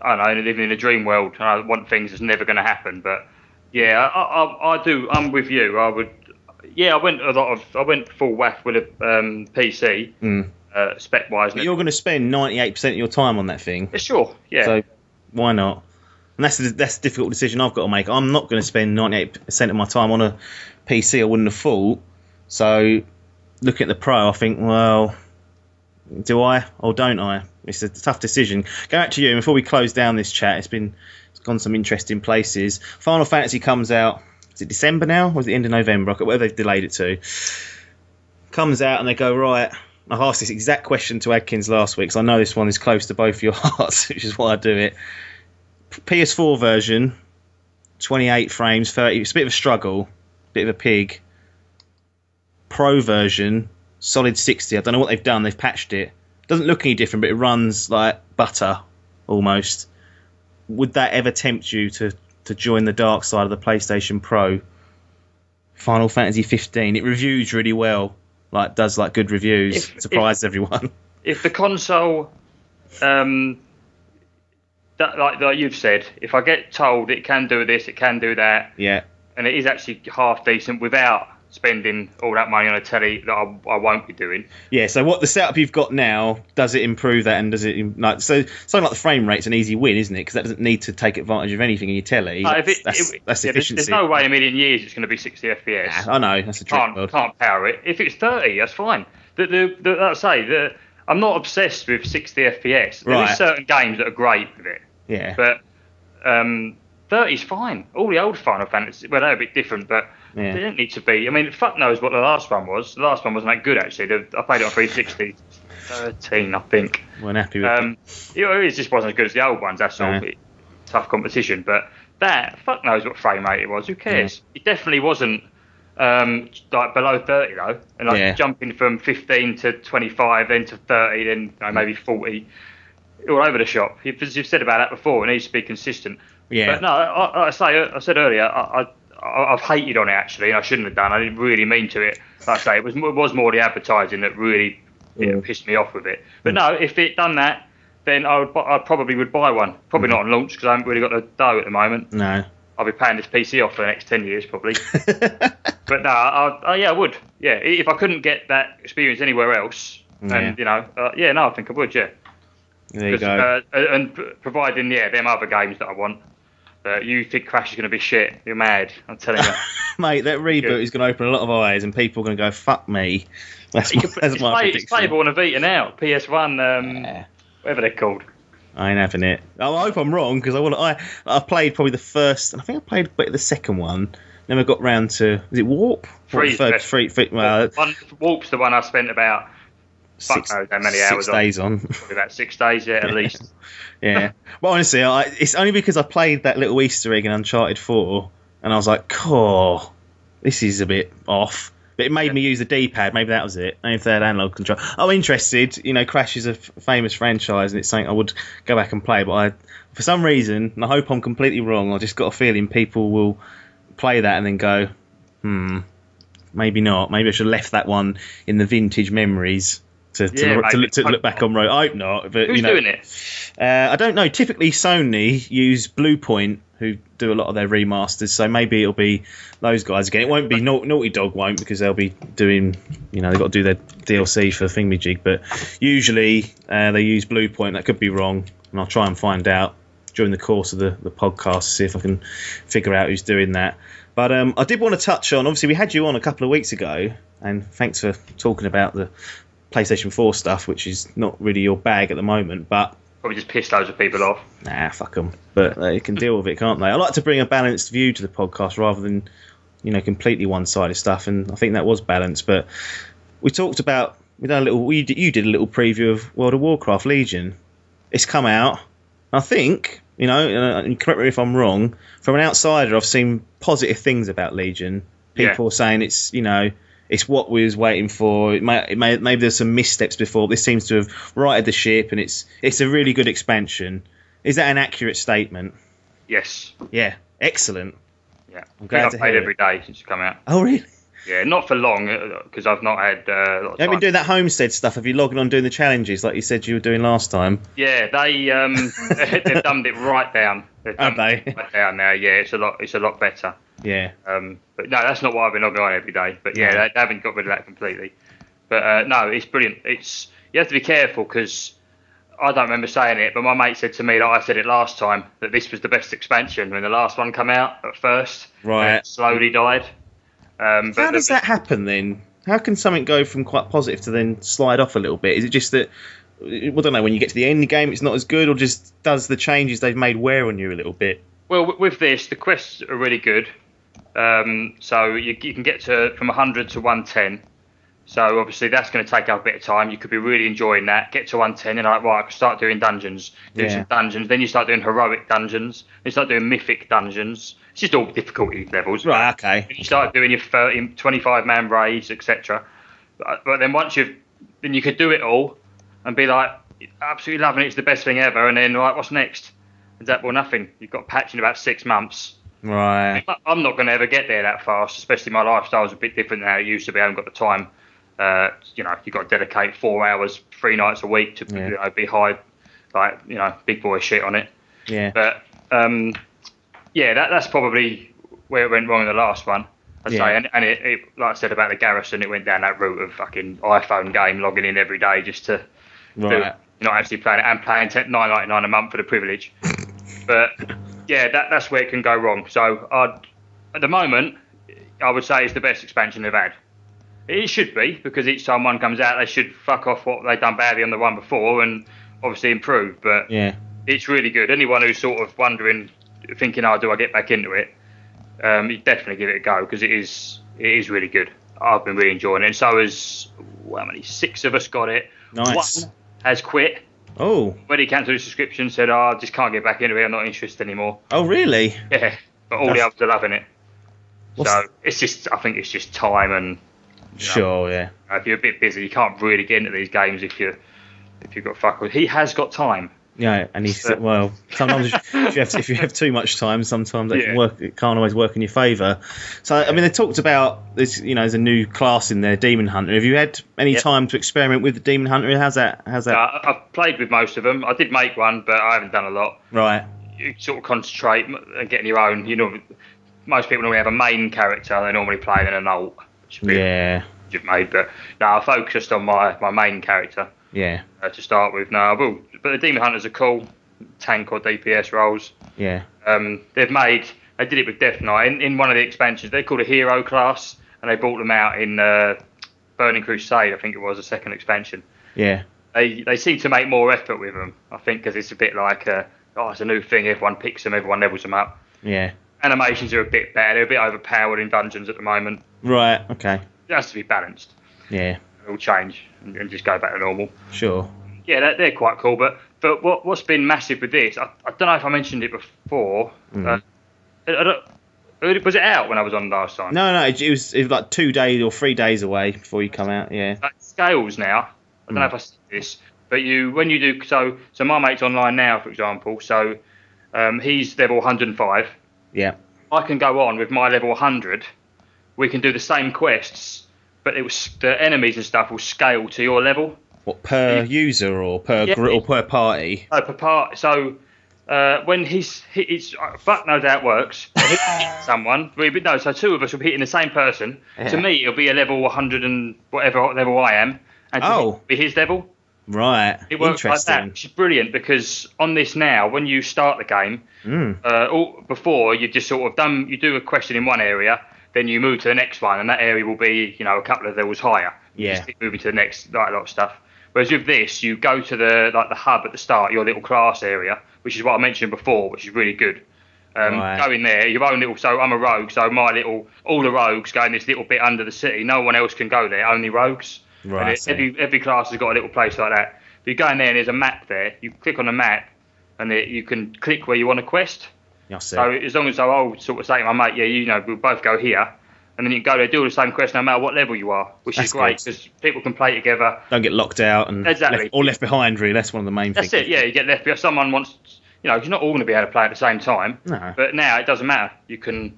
I don't know, living in a dream world. And I want things that's never going to happen. But, yeah, I do. I'm with you. I went full whack with a PC. Spec-wise. But you're going to spend 98% of your time on that thing. Yeah, sure, yeah. So why not? And that's the difficult decision I've got to make. I'm not going to spend 98% of my time on a PC I wouldn't have thought. So looking at the Pro, I think, well, do I or don't I? It's a tough decision. Go back to you, and before we close down this chat, it's gone some interesting places. Final Fantasy comes out, is it December now? Or is it the end of November? Whatever they've delayed it to. Comes out and they go, right... I've asked this exact question to Adkins last week, so I know this one is close to both your hearts, which is why I do it. PS4 version, 28 frames, 30. It's a bit of a struggle, bit of a pig. Pro version, solid 60. I don't know what they've done. They've patched it. Doesn't look any different, but it runs like butter, almost. would that ever tempt you to join the dark side of the PlayStation Pro? Final Fantasy 15. It reviews really well. Does good reviews. Surprises everyone. If the console, like you've said, if I get told it can do this, it can do that, and it is actually half decent without spending all that money on a telly that I won't be doing. Yeah, so what the setup you've got now, does it improve that, and does it so something like the frame rate's an easy win, isn't it? Because that doesn't need to take advantage of anything in your telly. That's efficiency. There's no way in a million years it's going to be 60 FPS. I know, that's a trick. Can't power it. If it's 30, that's fine. I'm not obsessed with 60 FPS. There are certain games that are great with it. Yeah. But 30's fine. All the old Final Fantasy, well, they're a bit different, but they don't need to be. I mean, fuck knows what the last one was. The last one wasn't that good, actually. I played it on 360. 13, I think. Weren't happy with it. It just wasn't as good as the old ones, that's all. Tough competition. But fuck knows what frame rate it was. Who cares? It definitely wasn't below 30, though. And jumping from 15 to 25, then to 30, then maybe 40. All over the shop. As you've said about that before, it needs to be consistent. Yeah. But no, I said earlier, I've hated on it, actually, and I shouldn't have done. I didn't really mean to it. Like I say, it was more the advertising that really pissed me off with it. But no, if it done that, then I probably would buy one. Probably not on launch, because I haven't really got the dough at the moment. No. I'll be paying this PC off for the next 10 years, probably. But no, I would. Yeah, if I couldn't get that experience anywhere else, and, I think I would, yeah. There you go. And providing, them other games that I want. You think Crash is going to be shit? You're mad. I'm telling you. Mate, that reboot is going to open a lot of eyes, and people are going to go, fuck me. That's my prediction. It's playable on a Vita now. PS1, whatever they're called. I ain't having it. I hope I'm wrong, because I played probably the first, and I think I played a bit of the second one. Never got round to, is it Warp? Warp's the one I spent about 6 hours days on. Probably about 6 days, at least. Yeah. Well, honestly, it's only because I played that little Easter egg in Uncharted 4, and I was like, this is a bit off. But it made me use the D-pad. Maybe that was it. Only if they had analog control. I'm interested. Crash is a famous franchise, and it's something I would go back and play. But for some reason, and I hope I'm completely wrong, I just got a feeling people will play that and then go, maybe not. Maybe I should have left that one in the vintage memories. To look back on road. I hope not. But, who's doing it? I don't know. Typically, Sony use Viewpoint, who do a lot of their remasters. So maybe it'll be those guys again. It won't be Naughty Dog, won't, because they'll be doing. They've got to do their DLC for Thingamajig. But usually they use Viewpoint. That could be wrong, and I'll try and find out during the course of the podcast to see if I can figure out who's doing that. But I did want to touch on. Obviously, we had you on a couple of weeks ago, and thanks for talking about the PlayStation 4 stuff, which is not really your bag at the moment, but probably just piss loads of people off. Nah, fuck them. But they can deal with it, can't they? I like to bring a balanced view to the podcast rather than, completely one-sided stuff, and I think that was balanced. But we talked about, you did a little preview of World of Warcraft Legion. It's come out. I think, and correct me if I'm wrong, from an outsider, I've seen positive things about Legion. People are saying it's, it's what we was waiting for. Maybe there's some missteps before. This seems to have righted the ship, and it's a really good expansion. Is that an accurate statement? Yes. Yeah. Excellent. Yeah. I'm glad I've played every day since it's come out. Oh, really? Yeah, not for long, because I've not had a lot of time. You've been doing that homestead stuff. Have you logged on doing the challenges like you said you were doing last time? Yeah, they've dumbed it right down. Have they? Right down now. Yeah, it's a lot better. Yeah. But no, that's not why I've been logging on every day. But yeah, they haven't got rid of that completely. But no, it's brilliant. You have to be careful, because I don't remember saying it, but my mate said to me that I said it last time, that this was the best expansion when the last one came out at first. Right. And it slowly died. How does that happen then? How can something go from quite positive to then slide off a little bit? Is it just that, I don't know, when you get to the end of the game it's not as good, or just does the changes they've made wear on you a little bit? Well, with this, the quests are really good. So you can get from 100 to 110. So obviously that's going to take up a bit of time. You could be really enjoying that. Get to 110 and like, right, I can start doing dungeons. Some dungeons. Then you start doing heroic dungeons. Then you start doing mythic dungeons. It's just all difficulty levels. Right, okay. And you start doing your 25-man raids, etc. But then then you could do it all and be like, absolutely loving it. It's the best thing ever. And then like, what's next? Well, nothing. You've got a patch in about 6 months. Right. I'm not going to ever get there that fast, especially my lifestyle's a bit different than it used to be. I haven't got the time. You've got to dedicate 4 hours, 3 nights a week to be high, big boy shit on it. Yeah. But that's probably where it went wrong in the last one. I'd say, and it, like I said about the Garrison, it went down that route of fucking iPhone game, logging in every day just to not actually playing it and paying $9.99 a month for the privilege. But that's where it can go wrong. So at the moment, I would say it's the best expansion they've had. It should be, because each time one comes out, they should fuck off what they've done badly on the one before and obviously improve. But it's really good. Anyone who's sort of wondering, thinking, do I get back into it? You definitely give it a go, because it is really good. I've been really enjoying it, and so has 6 of us got it. Nice. One has quit. Oh. When he cancelled his subscription, said, I just can't get back into it. I'm not interested anymore. Oh, really? Yeah, but all the others are loving it. So I think it's just time and. Sure, yeah. If you're a bit busy, you can't really get into these games if you've got fuck all. He has got time. Yeah, and sometimes if you have too much time, sometimes it can't always work in your favour. So, I mean, they talked about this, there's a new class in there, Demon Hunter. Have you had any time to experiment with the Demon Hunter? How's that? I've played with most of them. I did make one, but I haven't done a lot. Right. You sort of concentrate and getting your own. Most people normally have a main character. They normally play in an alt. You've made, but no, I focused on my main character. Yeah. To start with, but the Demon Hunters are cool, tank or DPS roles. Yeah. They did it with Death Knight in one of the expansions. They're called a hero class, and they brought them out in Burning Crusade. I think it was the second expansion. Yeah. They seem to make more effort with them. I think because it's a bit like it's a new thing. Everyone picks them, everyone levels them up. Yeah. Animations are a bit better. They're a bit overpowered in dungeons at the moment. Right. Okay. It has to be balanced. Yeah. It'll change and just go back to normal. Sure. Yeah, they're quite cool. But what's been massive with this, I don't know if I mentioned it before. Was it out when I was on last time? No, it was like 2 days or 3 days away before you come out. Yeah. Scales now. I don't know if I said this, but when you do so my mate's online now, for example. So he's level 105. Yeah. I can go on with my level 100. We can do the same quests, but the enemies and stuff will scale to your level. What, per user or per or per party? No, per party. So when fuck knows how it works. Someone, so 2 of us will be hitting the same person. Yeah. To me, it'll be a level 100 and whatever level I am, and it'll be his level. Right. It works like that, which is brilliant, because on this now, when you start the game, before you've just sort of you do a question in one area. Then you move to the next one, and that area will be, a couple of levels higher. You just keep moving to the next, a lot of stuff. Whereas with this, you go to the hub at the start, your little class area, which is what I mentioned before, which is really good. Go in there, your own little. So I'm a rogue, so all the rogues go in this little bit under the city. No one else can go there, only rogues. Right. And every class has got a little place like that. But you go in there, and there's a map there. You click on the map, and you can click where you want a quest. So as long as I'll sort of say to my mate, we'll both go here, and then you can go there, do the same quest no matter what level you are, which is great, because people can play together. Don't get locked out and left behind, really. That's one of the main things. That's it, you get left behind. Someone wants, because you're not all going to be able to play at the same time. No. But now it doesn't matter. You can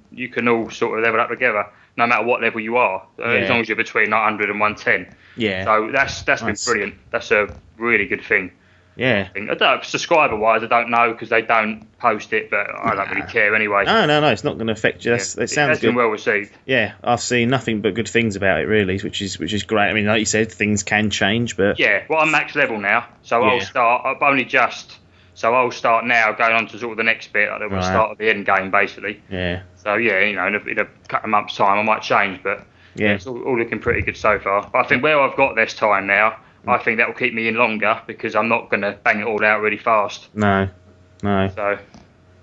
all sort of level up together, no matter what level you are, as long as you're between 100 and 110. Yeah. So that's been brilliant. That's a really good thing. Yeah. Subscriber-wise, I don't know, because they don't post it, but I don't really care anyway. No, it's not going to affect you. It sounds good. Been well received. Yeah, I've seen nothing but good things about it, really, which is great. I mean, like you said, things can change, but... Yeah, well, I'm max level now, so I'll start now going on to sort of the next bit, like the start of the end game, basically. Yeah. So, in a couple of months' time, I might change, but it's all looking pretty good so far. But I think where I've got this time now, I think that will keep me in longer, because I'm not going to bang it all out really fast. No. So,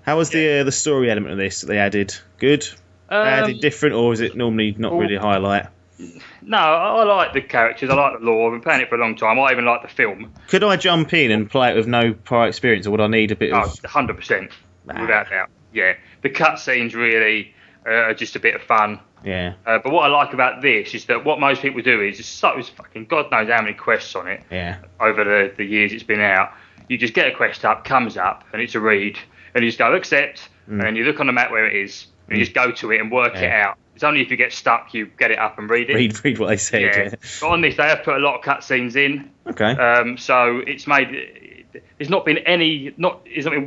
how was the story element of this that they added? Good? Added different, or is it normally not really a highlight? No, I like the characters. I like the lore. I've been playing it for a long time. I even like the film. Could I jump in and play it with no prior experience, or would I need a bit of... 100%, without doubt. Yeah, the cutscenes really are just a bit of fun. Yeah. But what I like about this is that what most people do is it's fucking God knows how many quests on it. Yeah. Over the years it's been out. You just get a quest up, comes up, and it's a read, and you just go accept, and then you look on the map where it is, and you just go to it and work it out. It's only if you get stuck you get it up and read it. Read what they said. Yeah. But on this, they have put a lot of cutscenes in. Okay. So it's made. There's not been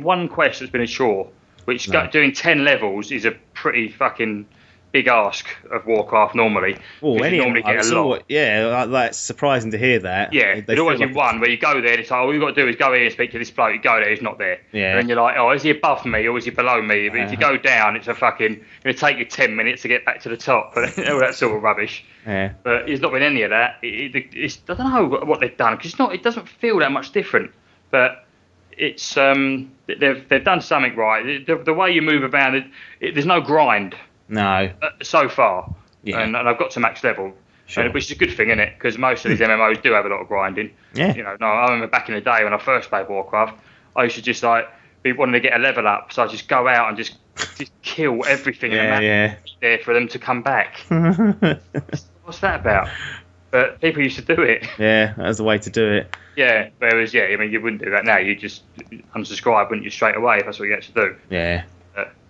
one quest that's been a chore. Which doing 10 levels is a pretty fucking big ask of Warcraft normally. Oh, you normally get a lot. That's surprising to hear that. Yeah, there's always been one where you go there and it's like, all you've got to do is go here and speak to this bloke. You go there, he's not there. Yeah. And then you're like, oh, is he above me or is he below me? But if you go down, it's going to take you 10 minutes to get back to the top. But all that sort of rubbish. Yeah. But there's not been any of that. I don't know what they've done because it doesn't feel that much different. But it's they've done something right. The way you move around, there's no grind. No. So far. Yeah. And I've got to max level. Sure. Which is a good thing, isn't it? Because most of these MMOs do have a lot of grinding. Yeah. I remember back in the day when I first played Warcraft, I used to just be wanting to get a level up, so I just go out and just kill everything in the map there for them to come back. What's that about? But people used to do it. Yeah, that was the way to do it. Yeah, whereas, you wouldn't do that now. You just unsubscribe, wouldn't you, straight away if that's what you had to do. Yeah.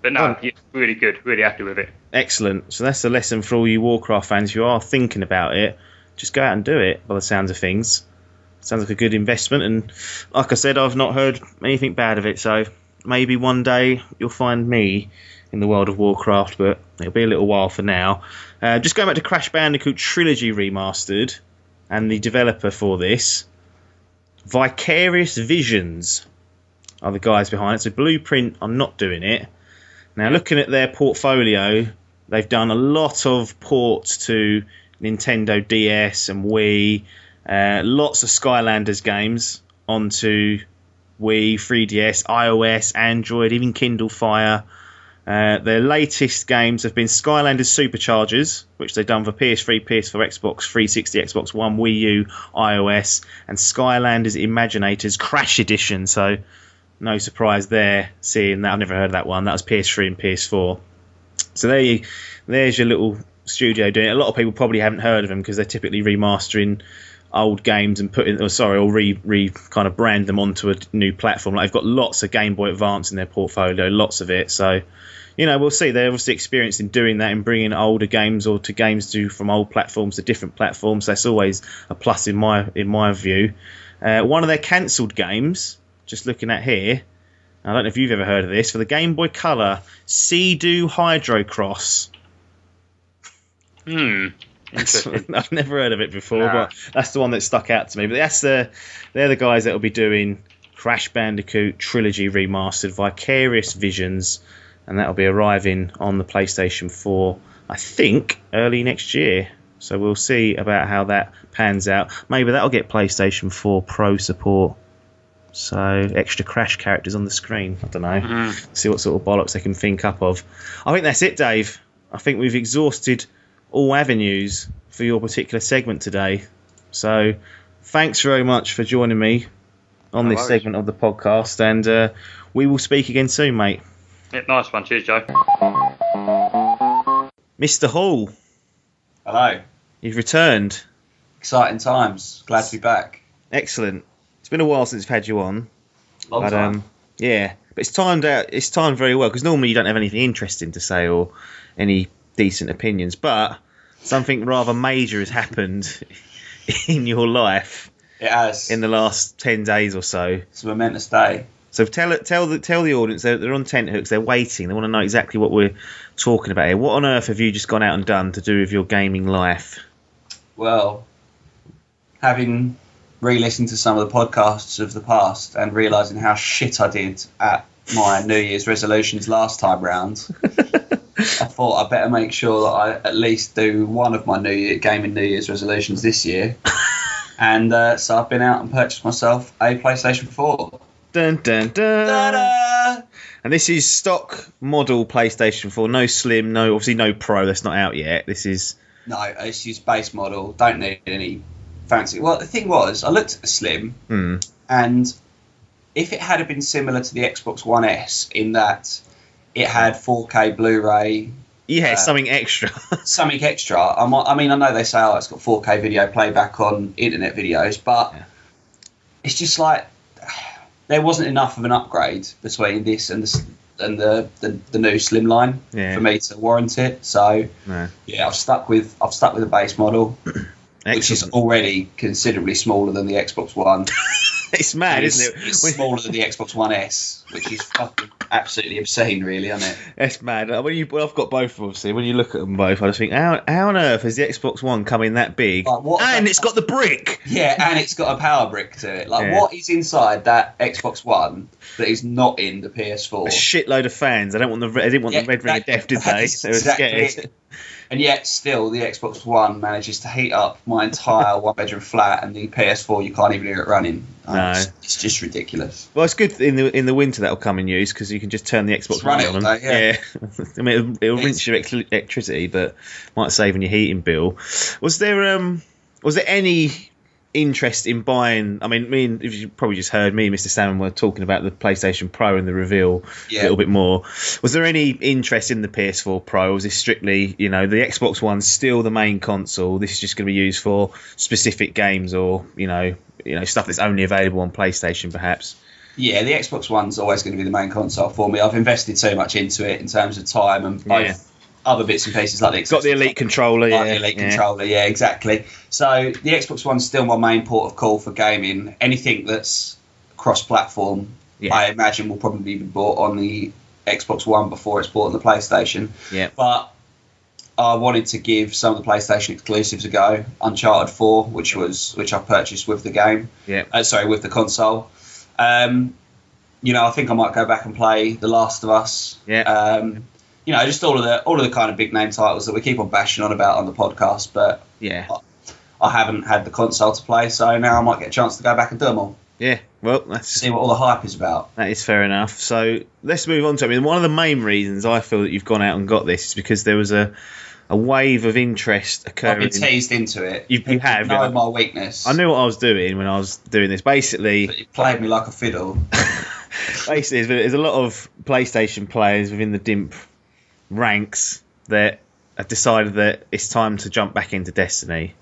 But no, really good. Really happy with it. Excellent. So that's the lesson for all you Warcraft fans. If you are thinking about it, just go out and do it, by the sounds of things. Sounds like a good investment. And like I said, I've not heard anything bad of it. So maybe one day you'll find me in the world of Warcraft, but it'll be a little while for now. Just going back to Crash Bandicoot Trilogy Remastered and the developer for this, Vicarious Visions are the guys behind it. So Blueprint are not doing it. Now, looking at their portfolio, they've done a lot of ports to Nintendo DS and Wii, lots of Skylanders games onto Wii, 3DS, iOS, Android, even Kindle Fire. Their latest games have been Skylanders Superchargers, which they've done for PS3, PS4, Xbox 360, Xbox One, Wii U, iOS, and Skylanders Imaginators Crash Edition. So no surprise there, seeing that. I've never heard of that one. That was PS3 and PS4. So there's your little studio doing it. A lot of people probably haven't heard of them because they're typically remastering old games and kind of brand them onto a new platform. Like they've got lots of Game Boy Advance in their portfolio, lots of it. So, we'll see. They're obviously experienced in doing that and bringing older games or to games from old platforms to different platforms. That's always a plus in my view. One of their cancelled games, just looking at here, I don't know if you've ever heard of this, for the Game Boy Color, Sea-Doo Hydrocross. I've never heard of it before, but that's the one that stuck out to me. But they're the guys that will be doing Crash Bandicoot Trilogy Remastered, Vicarious Visions, and that'll be arriving on the PlayStation 4, I think, early next year. So we'll see about how that pans out. Maybe that'll get PlayStation 4 Pro support. So extra Crash characters on the screen. I don't know. See what sort of bollocks they can think up of. I think that's it, Dave. I think we've exhausted all avenues for your particular segment today. So thanks very much for joining me on this segment of the podcast, and we will speak again soon, mate. Yeah, nice one. Cheers, Joe. Mr. Hall. Hello. You've returned. Exciting times. Glad to be back. Excellent. It's been a while since I've had you on. Long time. Yeah, but it's timed very well, because normally you don't have anything interesting to say or any decent opinions, but something rather major has happened in your life. It has. In the last 10 days or so. It's a momentous day. So tell the audience, they're on tenterhooks, they're waiting, they want to know exactly what we're talking about here. What on earth have you just gone out and done to do with your gaming life? Well, having re-listened to some of the podcasts of the past and realising how shit I did at my New Year's resolutions last time round, I thought I'd better make sure that I at least do one of my gaming New Year's resolutions this year. And so I've been out and purchased myself a PlayStation 4. Dun, dun, dun. Ta-da! And this is stock model PlayStation 4. No Slim, obviously no Pro. That's not out yet. This is... No, it's just base model. Don't need any fancy... Well, the thing was, I looked at the Slim, and if it had been similar to the Xbox One S in that it had 4K Blu-ray... Yeah, something extra. Something extra. I mean, I know they say, it's got 4K video playback on internet videos, but it's just like... there wasn't enough of an upgrade between this and the new Slimline for me to warrant it. So yeah, I've stuck with the base model, which is already considerably smaller than the Xbox One. It's mad, isn't it? It's smaller than the Xbox One S, which is fucking absolutely obscene, really, isn't it? It's mad. I've got both, obviously. When you look at them both, I just think, how on earth has the Xbox One come in that big? And it's got the brick. Yeah, and it's got a power brick to it. What is inside that Xbox One that is not in the PS4? A shitload of fans. They didn't want the red ring of death, did they? They were scared. And yet, still, the Xbox One manages to heat up my entire one-bedroom flat, and the PS4 you can't even hear it running. No, it's just ridiculous. Well, it's good in the winter that'll come in use because you can just turn the Xbox One on. Yeah. I mean, it'll rinse your electricity, but might save on your heating bill. Was there any interest in buying? I mean, if you probably just heard me and Mr. Salmon were talking about the PlayStation Pro and the reveal a little bit more. Was there any interest in the PS4 Pro? Or was this strictly, the Xbox One's still the main console? This is just going to be used for specific games or stuff that's only available on PlayStation, perhaps. Yeah, the Xbox One's always going to be the main console for me. I've invested so much into it in terms of time and both. Other bits and pieces like the Xbox. Got the Elite controller, controller, exactly. So the Xbox One's still my main port of call for gaming. Anything that's cross-platform, I imagine will probably be bought on the Xbox One before it's bought on the PlayStation. Yeah. But I wanted to give some of the PlayStation exclusives a go. Uncharted 4, which I purchased with the game. Yeah. With the console. I think I might go back and play The Last of Us. Yeah. Just all of the kind of big name titles that we keep on bashing on about on the podcast, but I haven't had the console to play, so now I might get a chance to go back and do them all. Yeah, well, let's see what all the hype is about. That is fair enough. So let's move on to it. I mean, one of the main reasons I feel that you've gone out and got this is because there was a wave of interest occurring. I've been teased into it. You have. You know my weakness. I knew what I was doing when I was doing this. Basically, but you played me like a fiddle. Basically, there's a lot of PlayStation players within the Dimp ranks that have decided that it's time to jump back into Destiny.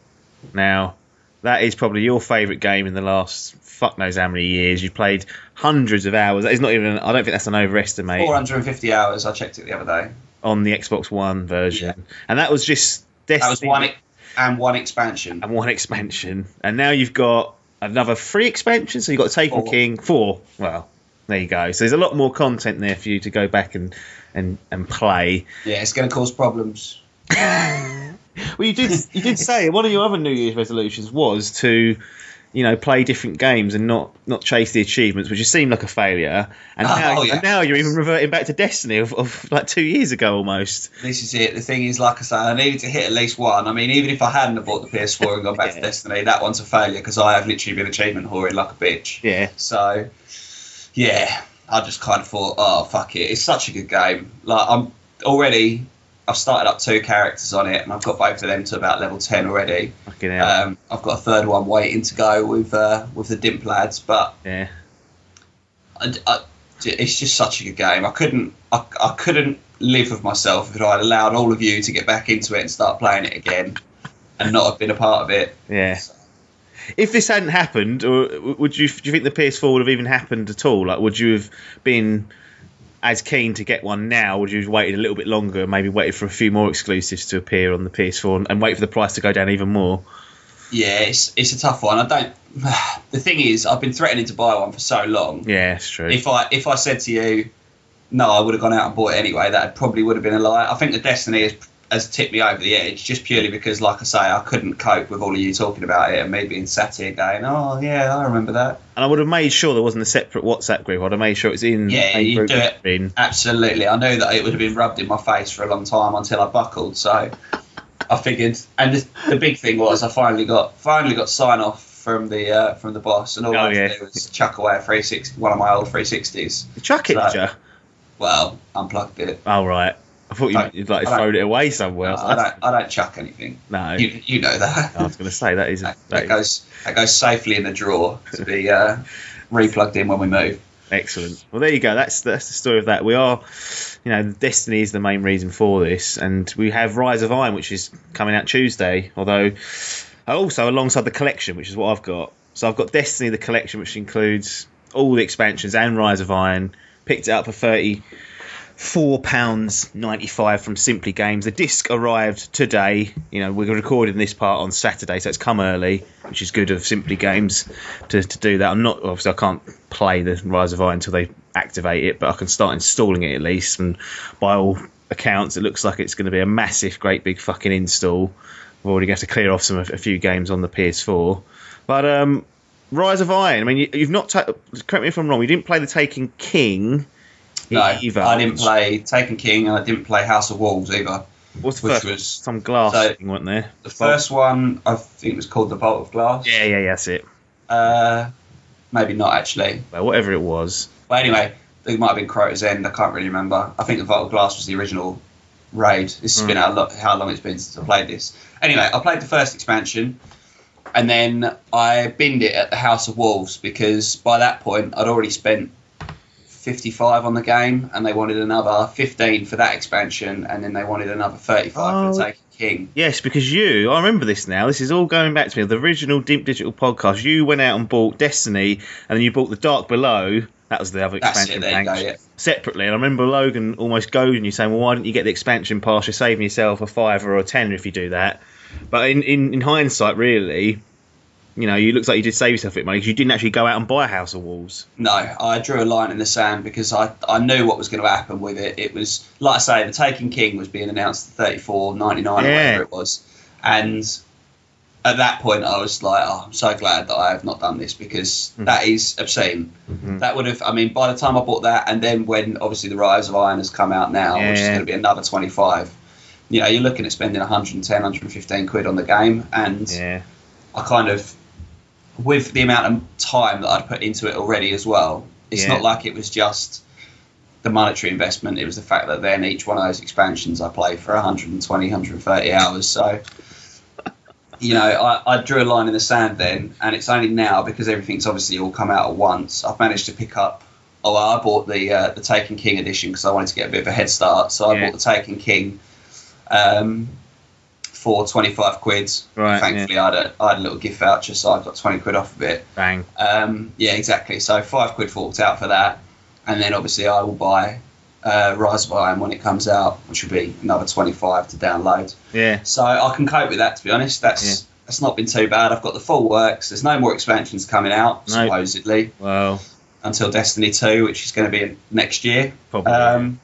Now, that is probably your favourite game in the last fuck knows how many years. You've played hundreds of hours. That is not even. I don't think that's an overestimate. 450 hours. I checked it the other day on the Xbox One version, and that was just Destiny. That was one expansion. And now you've got another 3 expansions. So you've got Taken King 4. Well, there you go. So there's a lot more content there for you to go back and play. Yeah, it's going to cause problems. Well, you did say one of your other New Year's resolutions was to, play different games and not chase the achievements, which just seemed like a failure. And now you're even reverting back to Destiny of like 2 years ago almost. This is it. The thing is, like I say, I needed to hit at least one. I mean, even if I hadn't have bought the PS4 and gone back to Destiny, that one's a failure because I have literally been achievement whoring like a bitch. Yeah. So, yeah. I just kind of thought, oh, fuck it. It's such a good game. I've started up 2 characters on it, and I've got both of them to about level 10 already. I've got a third one waiting to go with the Dimp lads, but it's just such a good game. I couldn't live with myself if I'd allowed all of you to get back into it and start playing it again and not have been a part of it. Yeah. So, if this hadn't happened, or do you think the PS4 would have even happened at all? Like, would you have been as keen to get one now? Would you have waited a little bit longer and maybe waited for a few more exclusives to appear on the PS4 and wait for the price to go down even more? Yeah, it's a tough one. The thing is, I've been threatening to buy one for so long. Yeah, it's true. If I said to you, no, I would have gone out and bought it anyway, that probably would have been a lie. I think the Destiny has tipped me over the edge just purely because, like I say, I couldn't cope with all of you talking about it and me being sat here going, oh, yeah, I remember that. And I would have made sure there wasn't a separate WhatsApp group. I'd have made sure it was in. Yeah, you do it. Absolutely. I knew that it would have been rubbed in my face for a long time until I buckled. So I figured, and the big thing was I finally got sign off from the boss, and all I had to do was chuck away a 360, one of my old 360s. You chuck it, did you? Well, unplugged it. Oh, right. I thought you'd thrown it away somewhere else. I don't chuck anything. No, you know that. I was going to say that goes safely in the drawer to be replugged in when we move. Excellent. Well, there you go. That's the story of that. We are, Destiny is the main reason for this, and we have Rise of Iron, which is coming out Tuesday. Although, also alongside the collection, which is what I've got. So I've got Destiny the collection, which includes all the expansions and Rise of Iron. Picked it up for £34.95 from Simply Games. The disc arrived today. You know, we're recording this part on Saturday, so it's come early, which is good of Simply Games to do that. Obviously I can't play the Rise of Iron until they activate it, but I can start installing it at least. And by all accounts, it looks like it's going to be a massive, great big fucking install. We're already going to clear off a few games on the PS4, but Rise of Iron. I mean, you've not. Correct me if I'm wrong. You didn't play the Taken King. No, either. I didn't play Taken King, and I didn't play House of Wolves either. What's the first? Was some glass thing, wasn't there? The first one, I think, was called the Vault of Glass. Yeah, that's it. Maybe not actually. Well, whatever it was. But anyway, it might have been Crota's End. I can't really remember. I think the Vault of Glass was the original raid. This has been how long it's been since I played this. Anyway, I played the first expansion, and then I binned it at the House of Wolves because by that point I'd already spent 55 on the game, and they wanted another 15 for that expansion, and then they wanted another 35 for the Taken King. Yes, because I remember this now. This is all going back to me. The original Dimp Digital podcast. You went out and bought Destiny, and then you bought the Dark Below. That was the other expansion pack. Separately, and I remember Logan almost goading you, saying, "Well, why didn't you get the expansion pass? You're saving yourself a £5 or a £10 if you do that." But in hindsight, really, you know, you looks like you did save yourself a bit of money because you didn't actually go out and buy House of Wolves. No, I drew a line in the sand because I knew what was going to happen with it. It was, like I say, the Taken King was being announced at $34.99 or whatever it was, and at that point I was like, oh, I'm so glad that I have not done this because that is obscene. That would have, I mean, by the time I bought that, and then when obviously the Rise of Iron has come out now, which is going to be another 25, you know, you're looking at spending 110, 115 quid on the game, and I kind of, with the amount of time that I'd put into it already as well, it's not like it was just the monetary investment, it was the fact that then each one of those expansions I played for 120, 130 hours, so you know, I drew a line in the sand then, and it's only now, because everything's obviously all come out at once, I've managed to pick up, I bought the Taken King edition because I wanted to get a bit of a head start, so I bought the Taken King for 25 quid. Right, thankfully I had a little gift voucher, so I got 20 quid off of it. Bang. Yeah, exactly, so 5 quid forked out for that, and then obviously I will buy Rise of Iron when it comes out, which will be another 25 to download. Yeah. So I can cope with that, to be honest. That's not been too bad. I've got the full works. There's no more expansions coming out, supposedly. Well, until Destiny 2, which is going to be next year. Probably.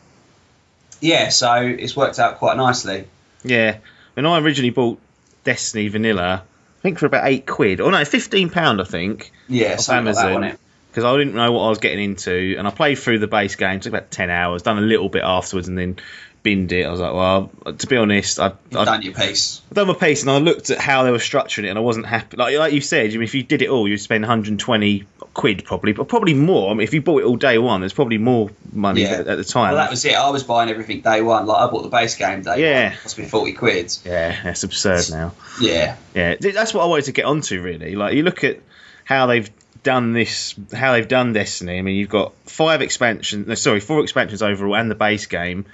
Yeah, so it's worked out quite nicely. Yeah. When I originally bought Destiny Vanilla, I think for about £8, or no, £15, I think. Yeah, off Amazon. Like that, because I didn't know what I was getting into, and I played through the base game. It took about 10 hours, done a little bit afterwards, and then binned it. I was like, well, to be honest, I've done your piece. I've done my piece, and I looked at how they were structuring it, and I wasn't happy. Like you said, I mean, if you did it all, you'd spend 120 quid probably, but probably more. I mean, if you bought it all day one, there's probably more money at the time. Well, that was it. I was buying everything day one. Like, I bought the base game day one. It cost me 40 quid. Yeah, that's absurd now. Yeah. Yeah, that's what I wanted to get onto, really. Like, you look at how they've done this, how they've done Destiny. I mean, you've got 4 expansions overall, and the base game.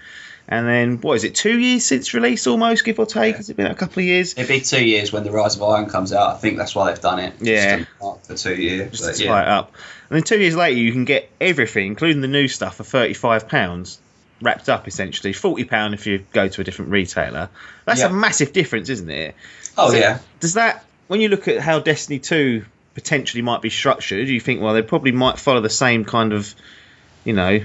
And then, what is it, 2 years since release almost, give or take? Has it been a couple of years? It'll be 2 years when the Rise of Iron comes out. I think that's why they've done it. Yeah. Just to mark the 2 years. Just to tie it up. And then 2 years later, you can get everything, including the new stuff, for £35, wrapped up, essentially. £40 if you go to a different retailer. That's a massive difference, isn't it? Oh, yeah. Does that, when you look at how Destiny 2 potentially might be structured, you think, well, they probably might follow the same kind of, you know,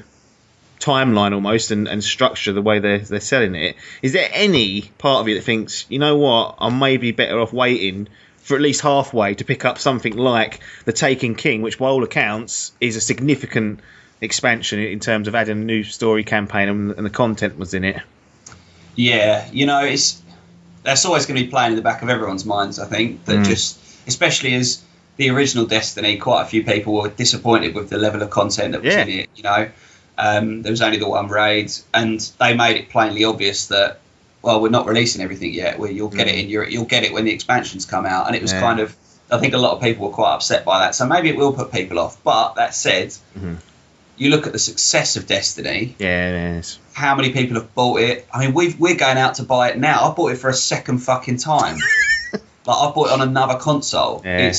timeline almost and structure the way they're selling it. Is there any part of you that thinks, you know what, I may be better off waiting for at least halfway to pick up something like the Taken King, which by all accounts is a significant expansion in terms of adding a new story campaign and the content was in it? Yeah, you know, that's always going to be playing in the back of everyone's minds, I think, that just, especially as the original Destiny, quite a few people were disappointed with the level of content that was in it, you know. There was only the one raid, and they made it plainly obvious that, well, we're not releasing everything yet. You'll get it you'll get it when the expansions come out, and it was kind of, I think a lot of people were quite upset by that. So maybe it will put people off. But that said, you look at the success of Destiny. Yeah, it is. How many people have bought it? I mean, we're going out to buy it now. I bought it for a second fucking time. Like, I bought it on another console. Yeah.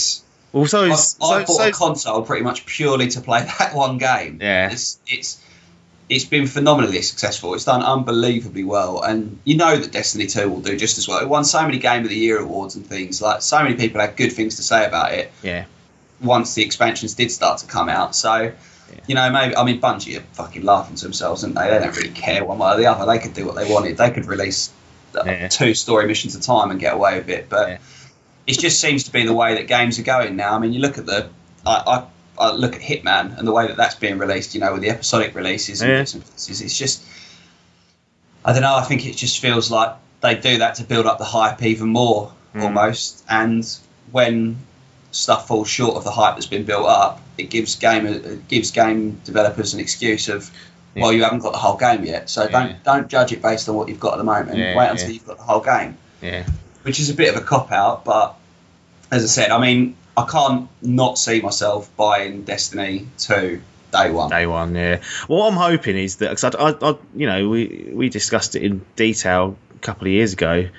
Well, I bought a console pretty much purely to play that one game. Yeah. It's been phenomenally successful. It's done unbelievably well, and you know that Destiny 2 will do just as well. It won so many Game of the Year awards and things. Like, so many people had good things to say about it. Yeah. Once the expansions did start to come out, so you know, maybe, I mean, Bungie are fucking laughing to themselves, aren't they? They don't really care one way or the other. They could do what they wanted. They could release 2 story missions at a time and get away with it. But it just seems to be the way that games are going now. I mean, you look at I look at Hitman and the way that that's being released, you know, with the episodic releases and bits and pieces. It's just, I don't know, I think it just feels like they do that to build up the hype even more, almost. And when stuff falls short of the hype that's been built up, it gives game developers an excuse of, well, you haven't got the whole game yet, so don't judge it based on what you've got at the moment. Wait until you've got the whole game. Yeah. Which is a bit of a cop out, but as I said, I mean, I can't not see myself buying Destiny 2 day one. Day one, yeah. Well, what I'm hoping is that, because I you know, we discussed it in detail a couple of years ago,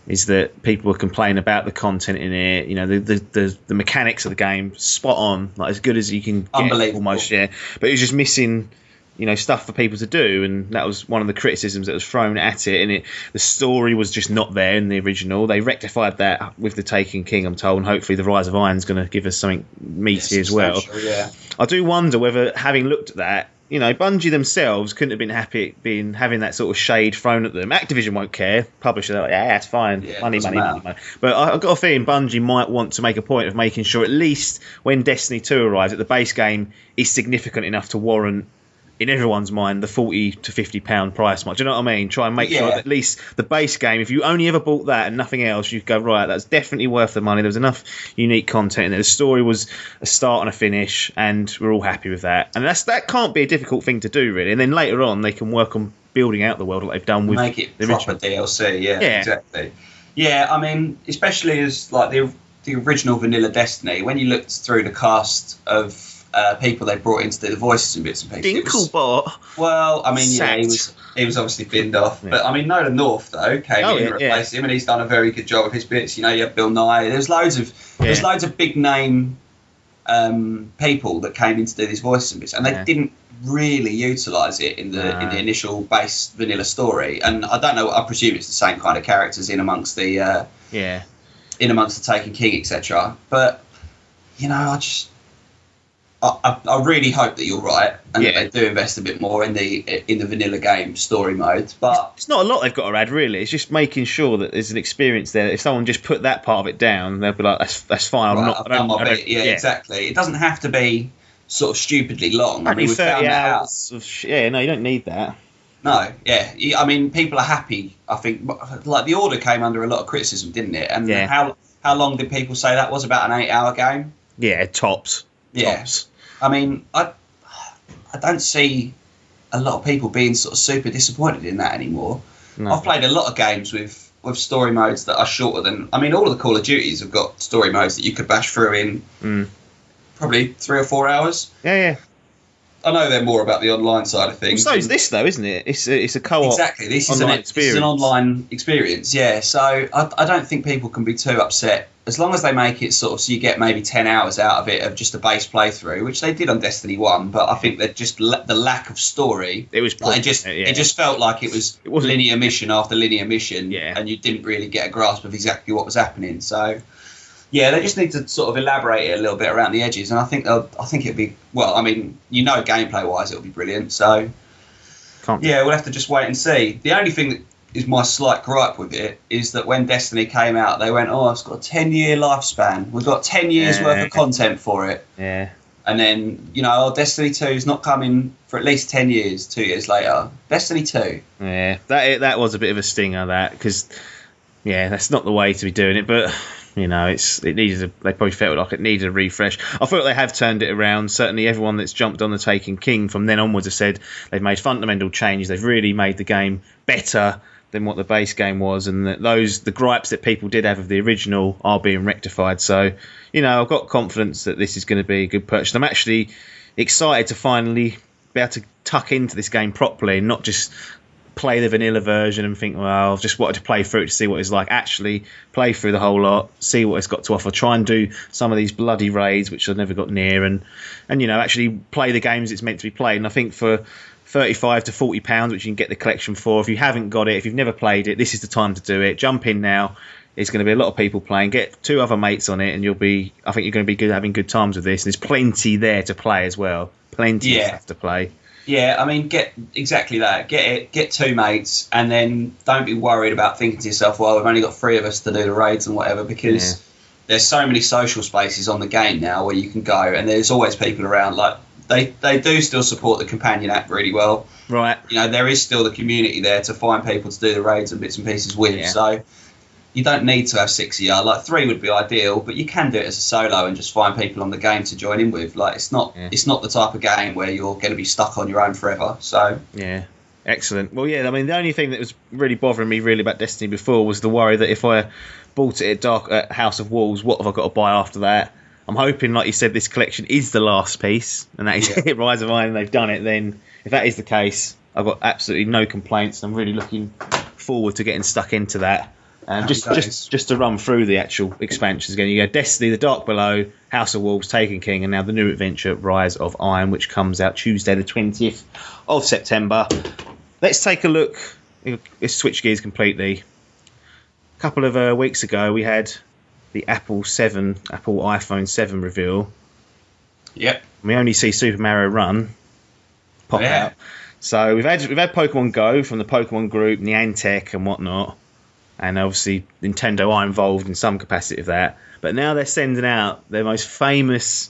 is that people were complaining about the content in it. You know, the mechanics of the game spot on, like as good as you can get, almost. Yeah, but it was just missing, you know, stuff for people to do, and that was one of the criticisms that was thrown at it. And the story was just not there in the original. They rectified that with the Taken King, I'm told, and hopefully the Rise of Iron is going to give us something meaty as well. Yeah. I do wonder whether, having looked at that, you know, Bungie themselves couldn't have been happy having that sort of shade thrown at them. Activision won't care. Publisher, like, yeah, it's fine. Yeah, money. But I've got a feeling Bungie might want to make a point of making sure, at least when Destiny 2 arrives, that the base game is significant enough to warrant, in everyone's mind, the £40 to £50 price mark. Do you know what I mean? Try and make sure that at least the base game, if you only ever bought that and nothing else, you go, right, that's definitely worth the money. There was enough unique content in there. The story was a start and a finish, and we're all happy with that. And that can't be a difficult thing to do, really. And then later on, they can work on building out the world like they've done with make it proper DLC. Yeah, exactly. Yeah, I mean, especially as like the original vanilla Destiny, when you looked through the cast of people they brought in to do the voices and bits and pieces. Dinklebot. Well, I mean, he was obviously binned off. Yeah. But I mean, Nolan North though came in and replaced him, and he's done a very good job of his bits. You know, you have Bill Nye. There's loads of big name people that came in to do these voices and bits, and they didn't really utilise it in the initial base vanilla story. And I don't know. I presume it's the same kind of characters in amongst the Taken King, etc. But you know, I really hope that you're right, and that they do invest a bit more in the vanilla game story mode. But it's not a lot they've got to add, really. It's just making sure that there's an experience there. If someone just put that part of it down, they'll be like, "That's fine." I've done my bit. Yeah, exactly. It doesn't have to be sort of stupidly long. Only 30 hours. No, you don't need that. No, yeah. I mean, people are happy. I think, like, the Order came under a lot of criticism, didn't it? And how long did people say that was? About an 8-hour game? Yeah, tops. Yeah. Tops. I mean, I don't see a lot of people being sort of super disappointed in that anymore. No. I've played a lot of games with story modes that are shorter than... I mean, all of the Call of Duties have got story modes that you could bash through in probably 3 or 4 hours. Yeah. I know they're more about the online side of things. Well, so is this, though, isn't it? It's a co-op. Exactly. This is an online experience, yeah. So I don't think people can be too upset. As long as they make it sort of so you get maybe 10 hours out of it of just a base playthrough, which they did on Destiny 1, but I think that just the lack of story... It was... It just felt like it was linear mission after linear mission, and you didn't really get a grasp of exactly what was happening. So... yeah, they just need to sort of elaborate it a little bit around the edges, and I think it'd be, well, I mean, you know, gameplay wise it'll be brilliant. So we'll have to just wait and see. The only thing that is my slight gripe with it is that when Destiny came out, they went, "Oh, it's got a 10-year lifespan. We've got 10 years worth of content for it." Yeah. And then, you know, Destiny 2 is not coming for at least 10 years. 2 years later, Destiny 2. Yeah, that was a bit of a stinger, that, because that's not the way to be doing it, but. You know, they probably felt like it needed a refresh. I feel like they have turned it around. Certainly everyone that's jumped on the Taken King from then onwards has said they've made fundamental changes. They've really made the game better than what the base game was, and that the gripes that people did have of the original are being rectified. So, you know, I've got confidence that this is going to be a good purchase. I'm actually excited to finally be able to tuck into this game properly and not just play the vanilla version and think, well, I've just wanted to play through it to see what it's like. Actually, play through the whole lot, see what it's got to offer. Try and do some of these bloody raids, which I've never got near, and actually play the games it's meant to be played. And I think for £35 to £40, which you can get the collection for, if you haven't got it, if you've never played it, this is the time to do it. Jump in now. There's going to be a lot of people playing. Get 2 other mates on it, and I think you're going to be having good times with this. And there's plenty there to play as well. Plenty of stuff to play. Yeah, I mean, get exactly that. Get it. Get 2 mates, and then don't be worried about thinking to yourself, well, we've only got 3 of us to do the raids and whatever, because there's so many social spaces on the game now where you can go, and there's always people around. Like they do still support the companion app really well. Right. There is still the community there to find people to do the raids and bits and pieces with. Yeah. So you don't need to have 6 of you. Like 3 would be ideal, but you can do it as a solo and just find people on the game to join in with. Like it's not the type of game where you're going to be stuck on your own forever. So yeah, excellent. Well, yeah, I mean the only thing that was really bothering me really about Destiny before was the worry that if I bought it at House of Wolves, what have I got to buy after that? I'm hoping, like you said, this collection is the last piece, and that is Rise of Iron. They've done it. Then, if that is the case, I've got absolutely no complaints. I'm really looking forward to getting stuck into that. And just to run through the actual expansions again, you go Destiny, The Dark Below, House of Wolves, Taken King, and now the new adventure, Rise of Iron, which comes out Tuesday the 20th of September. Let's take a look. Let's switch gears completely. A couple of weeks ago, we had the Apple iPhone 7 reveal. Yep. We only see Super Mario Run pop out. So we've had Pokemon Go from the Pokemon Group, Niantic and whatnot. And obviously Nintendo are involved in some capacity of that. But now they're sending out their most famous,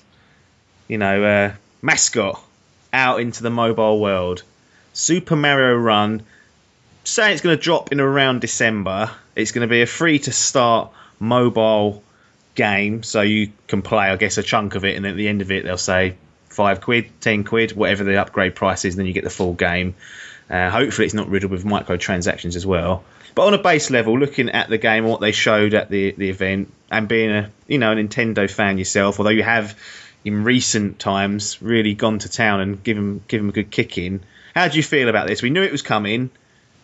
mascot out into the mobile world. Super Mario Run. Say it's going to drop in around December. It's going to be a free-to-start mobile game. So you can play, I guess, a chunk of it. And at the end of it, they'll say £5, £10, whatever the upgrade price is. And then you get the full game. Hopefully it's not riddled with microtransactions as well. But on a base level, looking at the game and what they showed at the event, and being a Nintendo fan yourself, although you have in recent times really gone to town and give them a good kick in, how do you feel about this? We knew it was coming,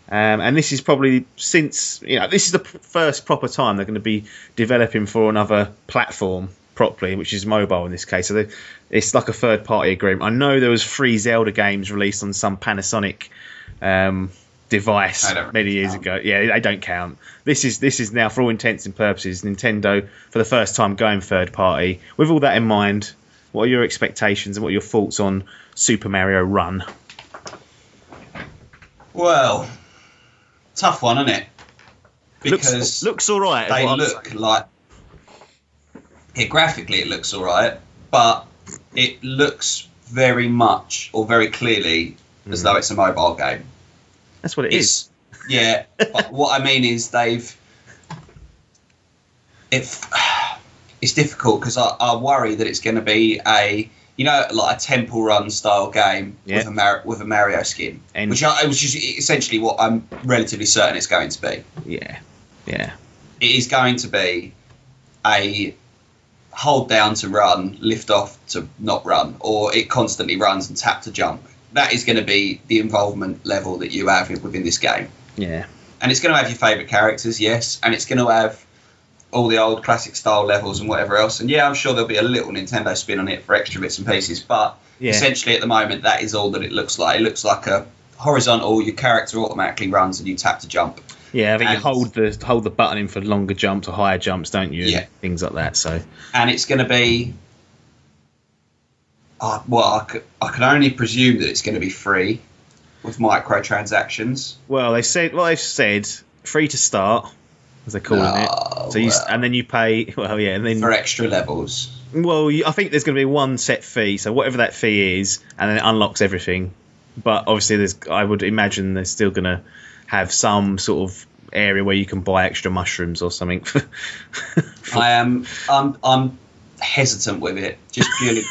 and this is probably this is the first proper time they're going to be developing for another platform properly, which is mobile in this case. So it's like a third party agreement. I know there was 3 Zelda games released on some Panasonic device many years ago. Yeah, they don't count. This is now, for all intents and purposes, Nintendo for the first time going third party. With all that in mind, what are your expectations and what are your thoughts on Super Mario Run? Well, tough one, isn't it? Because looks all right. They look like graphically it looks all right, but it looks very much or very clearly as though it's a mobile game. That's what it is. Yeah, but what I mean is it's difficult because I worry that it's going to be like a Temple Run style game with a Mario skin, which is essentially what I'm relatively certain it's going to be. Yeah. It is going to be a hold down to run, lift off to not run, or it constantly runs and tap to jump. That is going to be the involvement level that you have within this game. Yeah. And it's going to have your favourite characters, yes, and it's going to have all the old classic style levels and whatever else. And yeah, I'm sure there'll be a little Nintendo spin on it for extra bits and pieces, but essentially at the moment that is all that it looks like. It looks like a horizontal, your character automatically runs and you tap to jump. Yeah, I think you hold the button in for longer jumps or higher jumps, don't you? Yeah. Things like that. So. And it's going to be... I can only presume that it's going to be free with microtransactions. Well, they've said free to start, as they're calling it. So and then you pay. Well, yeah, and then for extra levels. Well, I think there's going to be one set fee, so whatever that fee is, and then it unlocks everything. But obviously, I would imagine they're still going to have some sort of area where you can buy extra mushrooms or something. I'm hesitant with it, just purely.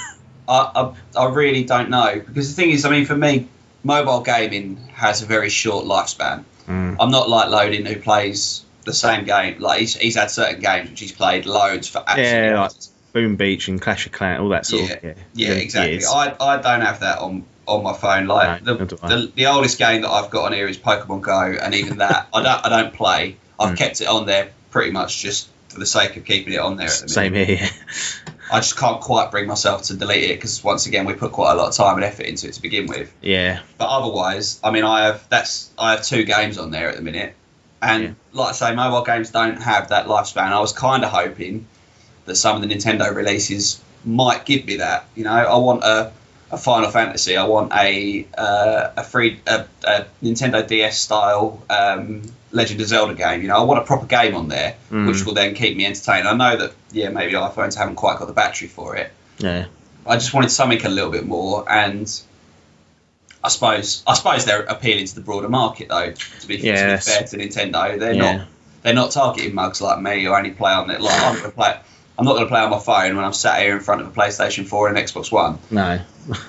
I really don't know, because the thing is, I mean, for me, mobile gaming has a very short lifespan. I'm not like Loading, who plays the same game. Like he's had certain games which he's played loads for absolutely like Boom Beach and Clash of Clans, all that sort of exactly. Years. I don't have that on on my phone. Like the oldest game that I've got on here is Pokemon Go, and even that I don't play. I've kept it on there pretty much just for the sake of keeping it on there. At the Same here. I just can't quite bring myself to delete it because once again we put quite a lot of time and effort into it to begin with. Yeah. But otherwise, I mean, I have 2 games on there at the minute, and like I say, mobile games don't have that lifespan. I was kind of hoping that some of the Nintendo releases might give me that. You know, I want a Final Fantasy. I want a Nintendo DS style Legend of Zelda game. You know, I want a proper game on there, which will then keep me entertained. I know that maybe iPhones haven't quite got the battery for it. Yeah. I just wanted something a little bit more, and I suppose they're appealing to the broader market though. To be fair to Nintendo, they're not targeting mugs like me who only play on it. Like I'm not going to play on my phone when I'm sat here in front of a PlayStation 4 and Xbox One. No,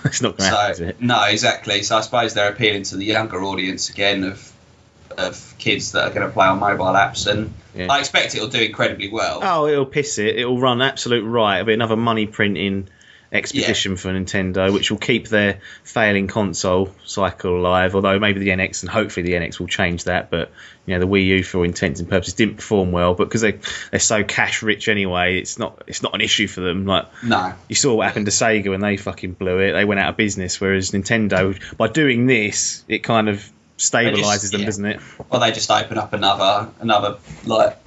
it's not going to happen, is it? No, exactly. So I suppose they're appealing to the younger audience again of kids that are going to play on mobile apps, and I expect it'll do incredibly well. Oh, it'll piss it. It'll run absolute right. It'll be another money printing expedition for Nintendo, which will keep their failing console cycle alive. Although maybe the NX and hopefully the NX will change that. But you know, the Wii U, for all intents and purposes, didn't perform well. But because they're so cash rich anyway, it's not an issue for them. Like, no, you saw what happened to Sega when they fucking blew it. They went out of business. Whereas Nintendo, by doing this, it kind of stabilises them, doesn't it? Well, they just open up another like.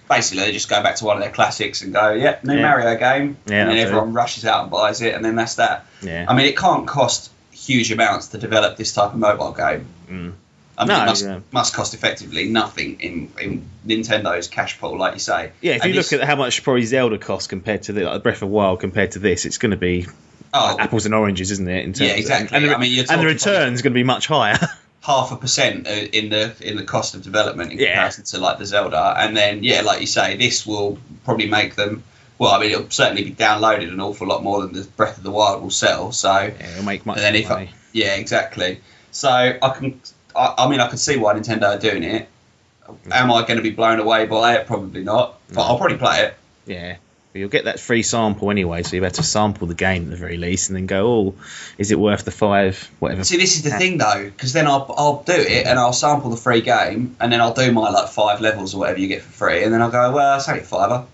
Basically, they just go back to one of their classics and go, new Mario game, and then everyone rushes out and buys it, and then that's that. Yeah. I mean, it can't cost huge amounts to develop this type of mobile game. I mean, it must cost effectively nothing in Nintendo's cash pool, like you say. Yeah, if you look at how much probably Zelda costs compared to like Breath of the Wild compared to this, it's going to be apples and oranges, isn't it? Exactly. And the return's going to be much higher. 0.5% in the cost of development in comparison to like the Zelda, and then like you say, this will probably make them. Well, I mean, it'll certainly be downloaded an awful lot more than the Breath of the Wild will sell. So it'll make much money. Exactly. So I can see why Nintendo are doing it. Am I going to be blown away by it? Probably not, but I'll probably play it. Yeah. You'll get that free sample anyway, so you have to sample the game at the very least, and then go, is it worth the $5, whatever. See, this is the thing though, because then I'll do it and I'll sample the free game, and then I'll do my like 5 levels or whatever you get for free, and then I'll go, well, it's only $5.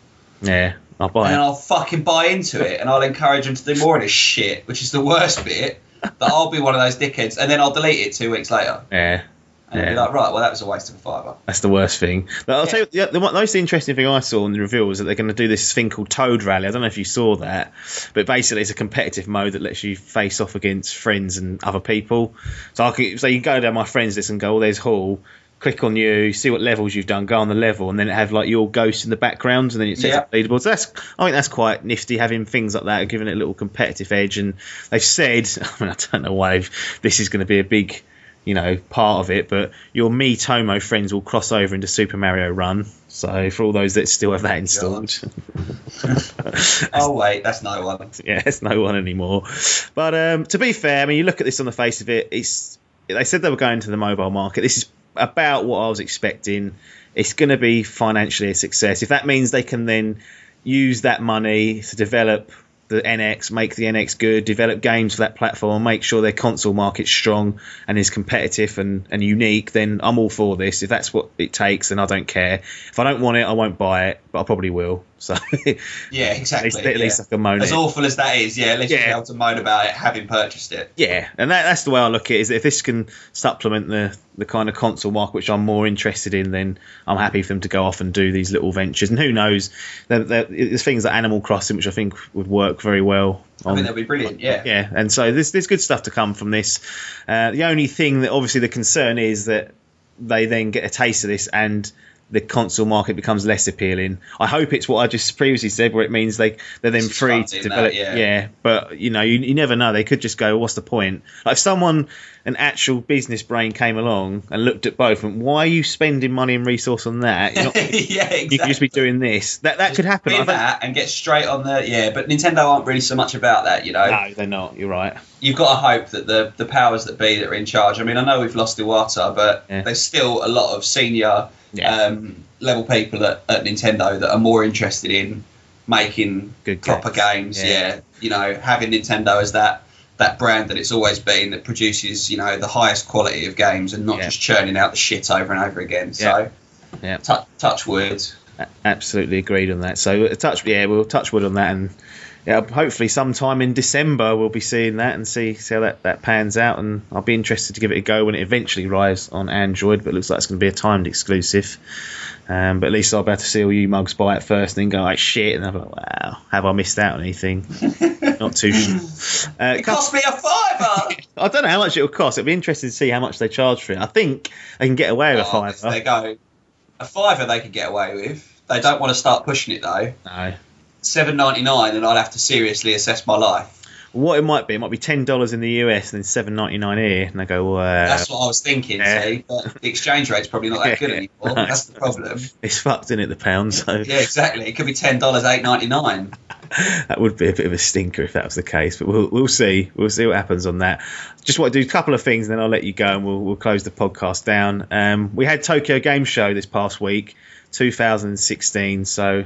Yeah, I'll buy it. And then I'll fucking buy into it, and I'll encourage them to do more of this shit, which is the worst bit. That I'll be one of those dickheads, and then I'll delete it 2 weeks later. Yeah. And be like, right, well, that was a waste of a $5. That's the worst thing. But I'll tell you, the most interesting thing I saw in the reveal was that they're going to do this thing called Toad Rally. I don't know if you saw that, but basically it's a competitive mode that lets you face off against friends and other people. So you can go down my friends list and go, there's Hall. Click on you, see what levels you've done, go on the level, and then have like your ghost in the background, and then it sets up leaderboards. So I think that's quite nifty, having things like that, giving it a little competitive edge. And they've said, I don't know why this is going to be a big part of it, but your Tomo friends will cross over into Super Mario Run. So for all those that still have that installed. Oh wait, that's no one. Yeah, it's no one anymore. But to be fair, I mean, you look at this on the face of it, they said they were going to the mobile market. This is about what I was expecting. It's going to be financially a success. If that means they can then use that money to develop the NX, make the NX good, develop games for that platform, make sure their console market's strong and is competitive and unique, then I'm all for this. If that's what it takes, then I don't care. If I don't want it, I won't buy it, but I probably will. So yeah, exactly. At least I can moan as awful as that is, at least you'll be able to moan about it having purchased it. Yeah, and that's the way I look at it, is that if this can supplement the kind of console market which I'm more interested in, then I'm happy for them to go off and do these little ventures. And who knows, there's things like Animal Crossing which I think would work very well. I think that'd be brilliant, yeah. Yeah, and so there's good stuff to come from this. The only thing that obviously the concern is that they then get a taste of this and the console market becomes less appealing. I hope it's what I just previously said, where it means they're then free to develop. But you never know. They could just go, what's the point? Like if an actual business brain came along and looked at both, and why are you spending money and resource on that? Exactly. You could just be doing this. That could happen. That and get straight on but Nintendo aren't really so much about that, No, they're not. You're right. You've got to hope that the powers that be that are in charge. I mean, I know we've lost Iwata, but there's still a lot of senior level people at Nintendo that are more interested in making good proper games. Having Nintendo as that that brand that it's always been, that produces, the highest quality of games and not just churning out the shit over and over again. So, touch wood. Absolutely agreed on that. So we'll touch wood on that, and hopefully sometime in December we'll be seeing that and see how that pans out, and I'll be interested to give it a go when it eventually arrives on Android, but it looks like it's going to be a timed exclusive. But at least I'll be able to see all you mugs buy it first and then go like shit, and I'm like, wow, have I missed out on anything? Not too sure. It cost me a £5. I don't know how much it'll cost. It'll be interesting to see how much they charge for it. I think they can get away with a £5. There go. A £5 they could get away with. They don't want to start pushing it though. No. $7.99 and I'd have to seriously assess my life. What it might be $10 in the US and then $7.99 here, and they go, well, that's what I was thinking, see, but the exchange rate's probably not that good anymore. No. That's the problem. It's fucked, isn't it, the pound? So yeah, exactly. It could be $10, $8.99. That would be a bit of a stinker if that was the case, but we'll see. We'll see what happens on that. Just want to do a couple of things, and then I'll let you go, and we'll close the podcast down. We had Tokyo Game Show this past week, 2016, so.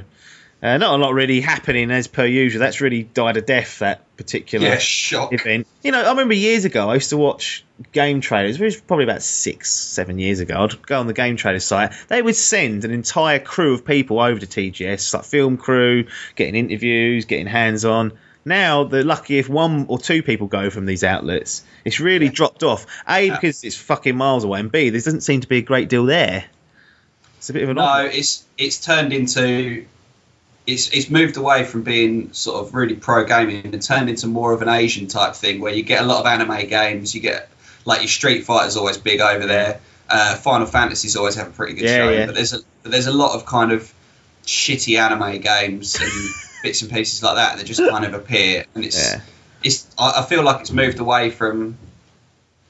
Not a lot really happening as per usual. That's really died a death, that particular event. I remember years ago I used to watch game trailers. It was probably about 6-7 years ago. I'd go on the game trailer site. They would send an entire crew of people over to TGS, like film crew, getting interviews, getting hands-on. Now, they're lucky if 1 or 2 people go from these outlets. It's really dropped off. A, because it's fucking miles away, and B, there doesn't seem to be a great deal there. It's a bit of an it's turned into... It's moved away from being sort of really pro gaming and turned into more of an Asian type thing where you get a lot of anime games. You get like your Street Fighter's always big over there. Final Fantasy's always have a pretty good show. Yeah. But there's a lot of kind of shitty anime games and bits and pieces like that just kind of appear. And I feel like it's moved away from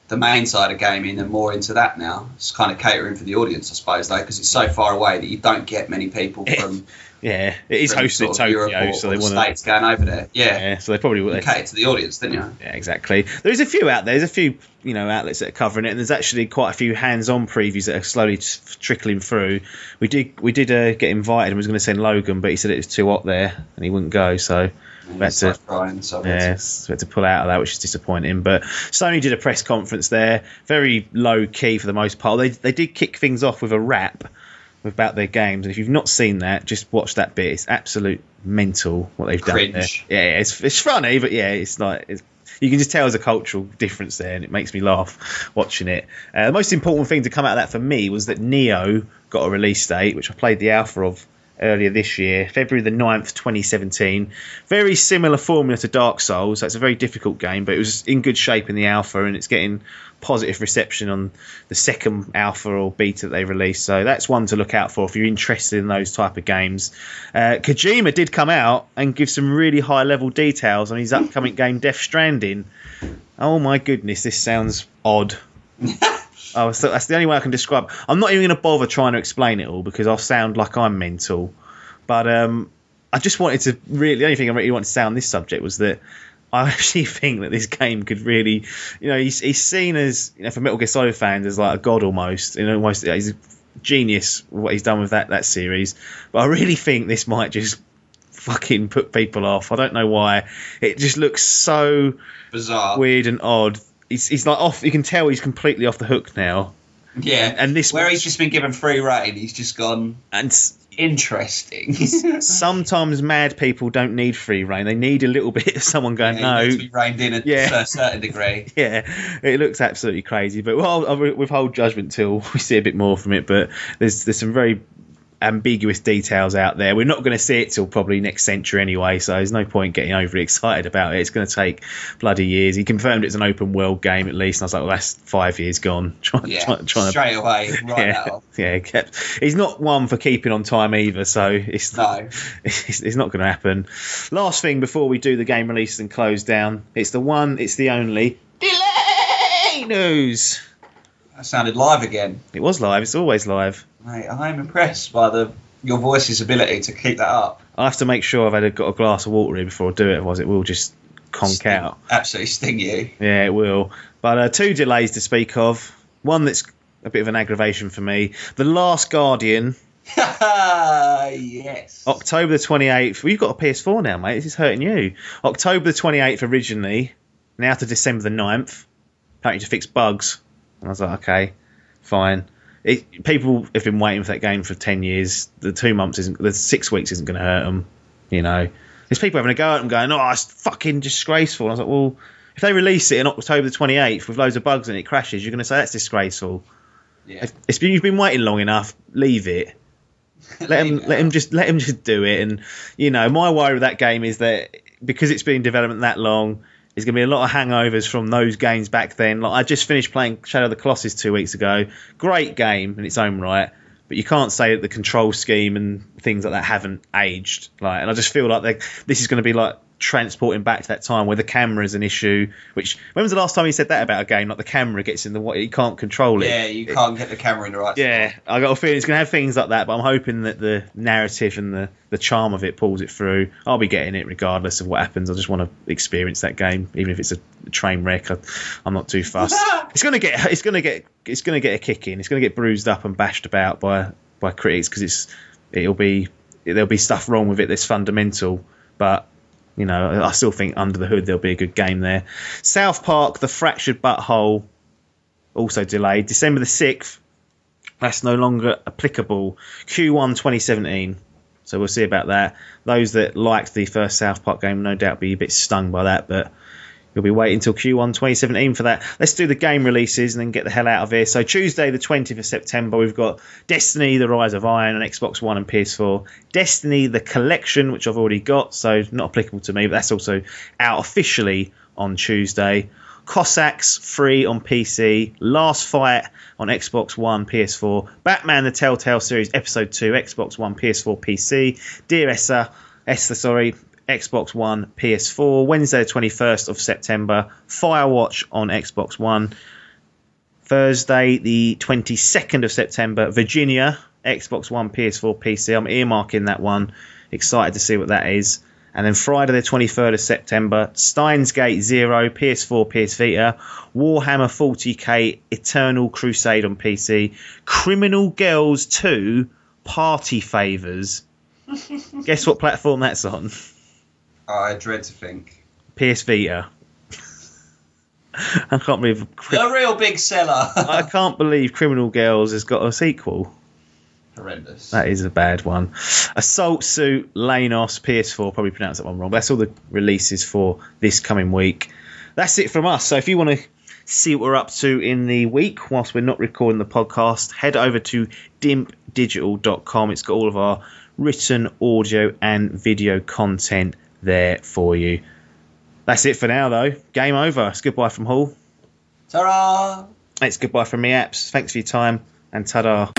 the main side of gaming and more into that now. It's kind of catering for the audience, I suppose, though, because it's so far away that you don't get many people from. Yeah, it is hosted in Tokyo, so they want States going over there. Yeah, so they probably will cater to the audience, didn't you? Yeah, exactly. There's a few out there. There's a few outlets that are covering it, and there's actually quite a few hands-on previews that are slowly trickling through. We did get invited and was going to send Logan, but he said it was too hot there and he wouldn't go, so. We had to pull out of that, which is disappointing. But Sony did a press conference there, very low key for the most part. They did kick things off with a rap about their games, and if you've not seen that, just watch that bit. It's absolute mental what they've done there. Yeah, it's funny, but yeah, it's like you can just tell there's a cultural difference there, and it makes me laugh watching it. The most important thing to come out of that for me was that Neo got a release date, which I played the alpha of earlier this year, February the 9th, 2017. Very similar formula to Dark Souls. So it's a very difficult game, but it was in good shape in the alpha, and it's getting positive reception on the second alpha or beta that they released. So that's one to look out for if you're interested in those type of games. Kojima did come out and give some really high level details on his upcoming game Death Stranding. Oh my goodness, this sounds odd. So that's the only way I can describe. I'm not even going to bother trying to explain it all because I'll sound like I'm mental. But I just wanted to really. The only thing I really wanted to say on this subject was that I actually think that this game could really, he's seen as, for Metal Gear Solid fans, as like a god almost. He's a genius what he's done with that series. But I really think this might just fucking put people off. I don't know why. It just looks so bizarre, weird, and odd. He's like off. You can tell he's completely off the hook now. Yeah, and this where he's just been given free rein, he's just gone. And interesting. Sometimes mad people don't need free rein; they need a little bit of someone going. No, to be reined in to a certain degree. Yeah, it looks absolutely crazy. But I'll withhold judgment till we see a bit more from it. But there's some very ambiguous details out there. We're not going to see it till probably next century anyway, so there's no point getting overly excited about it. It's going to take bloody years. He confirmed it's an open world game at least, and I was like, well, that's 5 years gone. Straight away, right now. Yeah, he's not one for keeping on time either, so it's not going to happen. Last thing before we do the game release and close down, it's the only delay news. That sounded live again. It was live. It's always live. Mate, I'm impressed by your voice's ability to keep that up. I have to make sure I've got a glass of water here before I do it, otherwise it will just conk out. Absolutely sting you. Yeah, it will. But 2 delays to speak of. One that's a bit of an aggravation for me. The Last Guardian. Yes. October the 28th. Well, you've got a PS4 now, mate. This is hurting you. October the 28th originally. now to December the 9th, apparently to fix bugs. And I was like, okay, fine. People have been waiting for that game for 10 years. The 6 weeks isn't going to hurt them, you know. There's people having a go at them going, oh, it's fucking disgraceful. And I was like, well, if they release it on October the 28th with loads of bugs and it crashes, you're going to say that's disgraceful. Yeah. If you've been waiting long enough, leave it. Let him just do it. And you know, my worry with that game is that because it's been in development that long, there's going to be a lot of hangovers from those games back then. Like I just finished playing Shadow of the Colossus 2 weeks ago. Great game in its own right, but you can't say that the control scheme and things like that haven't aged. Like, and I just feel like this is going to be like transporting back to that time where the camera's an issue. Which when was the last time you said that about a game? Like the camera gets in the way, you can't control it. Yeah, you can't get the camera in the right spot. I got a feeling it's going to have things like that, but I'm hoping that the narrative and the charm of it pulls it through. I'll be getting it regardless of what happens. I just want to experience that game, even if it's a train wreck. I'm not too fussed. It's going to get a kick in. It's going to get bruised up and bashed about by critics because there'll be stuff wrong with it that's fundamental, but. You know, I still think under the hood there'll be a good game there. South Park, The Fractured Butthole, also delayed. December the 6th, that's no longer applicable. Q1 2017. So we'll see about that. Those that liked the first South Park game no doubt be a bit stung by that, but you'll be waiting until Q1 2017 for that. Let's do the game releases and then get the hell out of here. So Tuesday the 20th of September, we've got Destiny, The Rise of Iron on Xbox One and PS4. Destiny, The Collection, which I've already got, so not applicable to me, but that's also out officially on Tuesday. Cossacks, free on PC. Last Fight on Xbox One, PS4. Batman, The Telltale Series, Episode 2, Xbox One, PS4, PC. Dear Esther, Xbox One, PS4. Wednesday, the 21st of September, Firewatch on Xbox One. Thursday, the 22nd of September, Virginia, Xbox One, PS4, PC. I'm earmarking that one. Excited to see what that is. And then Friday, the 23rd of September, Steins Gate 0, PS4, PS Vita. Warhammer 40k, Eternal Crusade on PC. Criminal Girls 2, Party Favors. Guess what platform that's on? I dread to think. PS Vita. I can't believe a real big seller. I can't believe Criminal Girls has got a sequel. Horrendous. That is a bad one. Assault Suit, Lanos, PS4. Probably pronounced that one wrong. But that's all the releases for this coming week. That's it from us. So if you want to see what we're up to in the week whilst we're not recording the podcast, head over to dimpdigital.com. It's got all of our written audio and video content there for you. That's it for now, though. Game over. It's goodbye from Hall. Ta-ra! It's goodbye from me, Apps. Thanks for your time, and ta-da.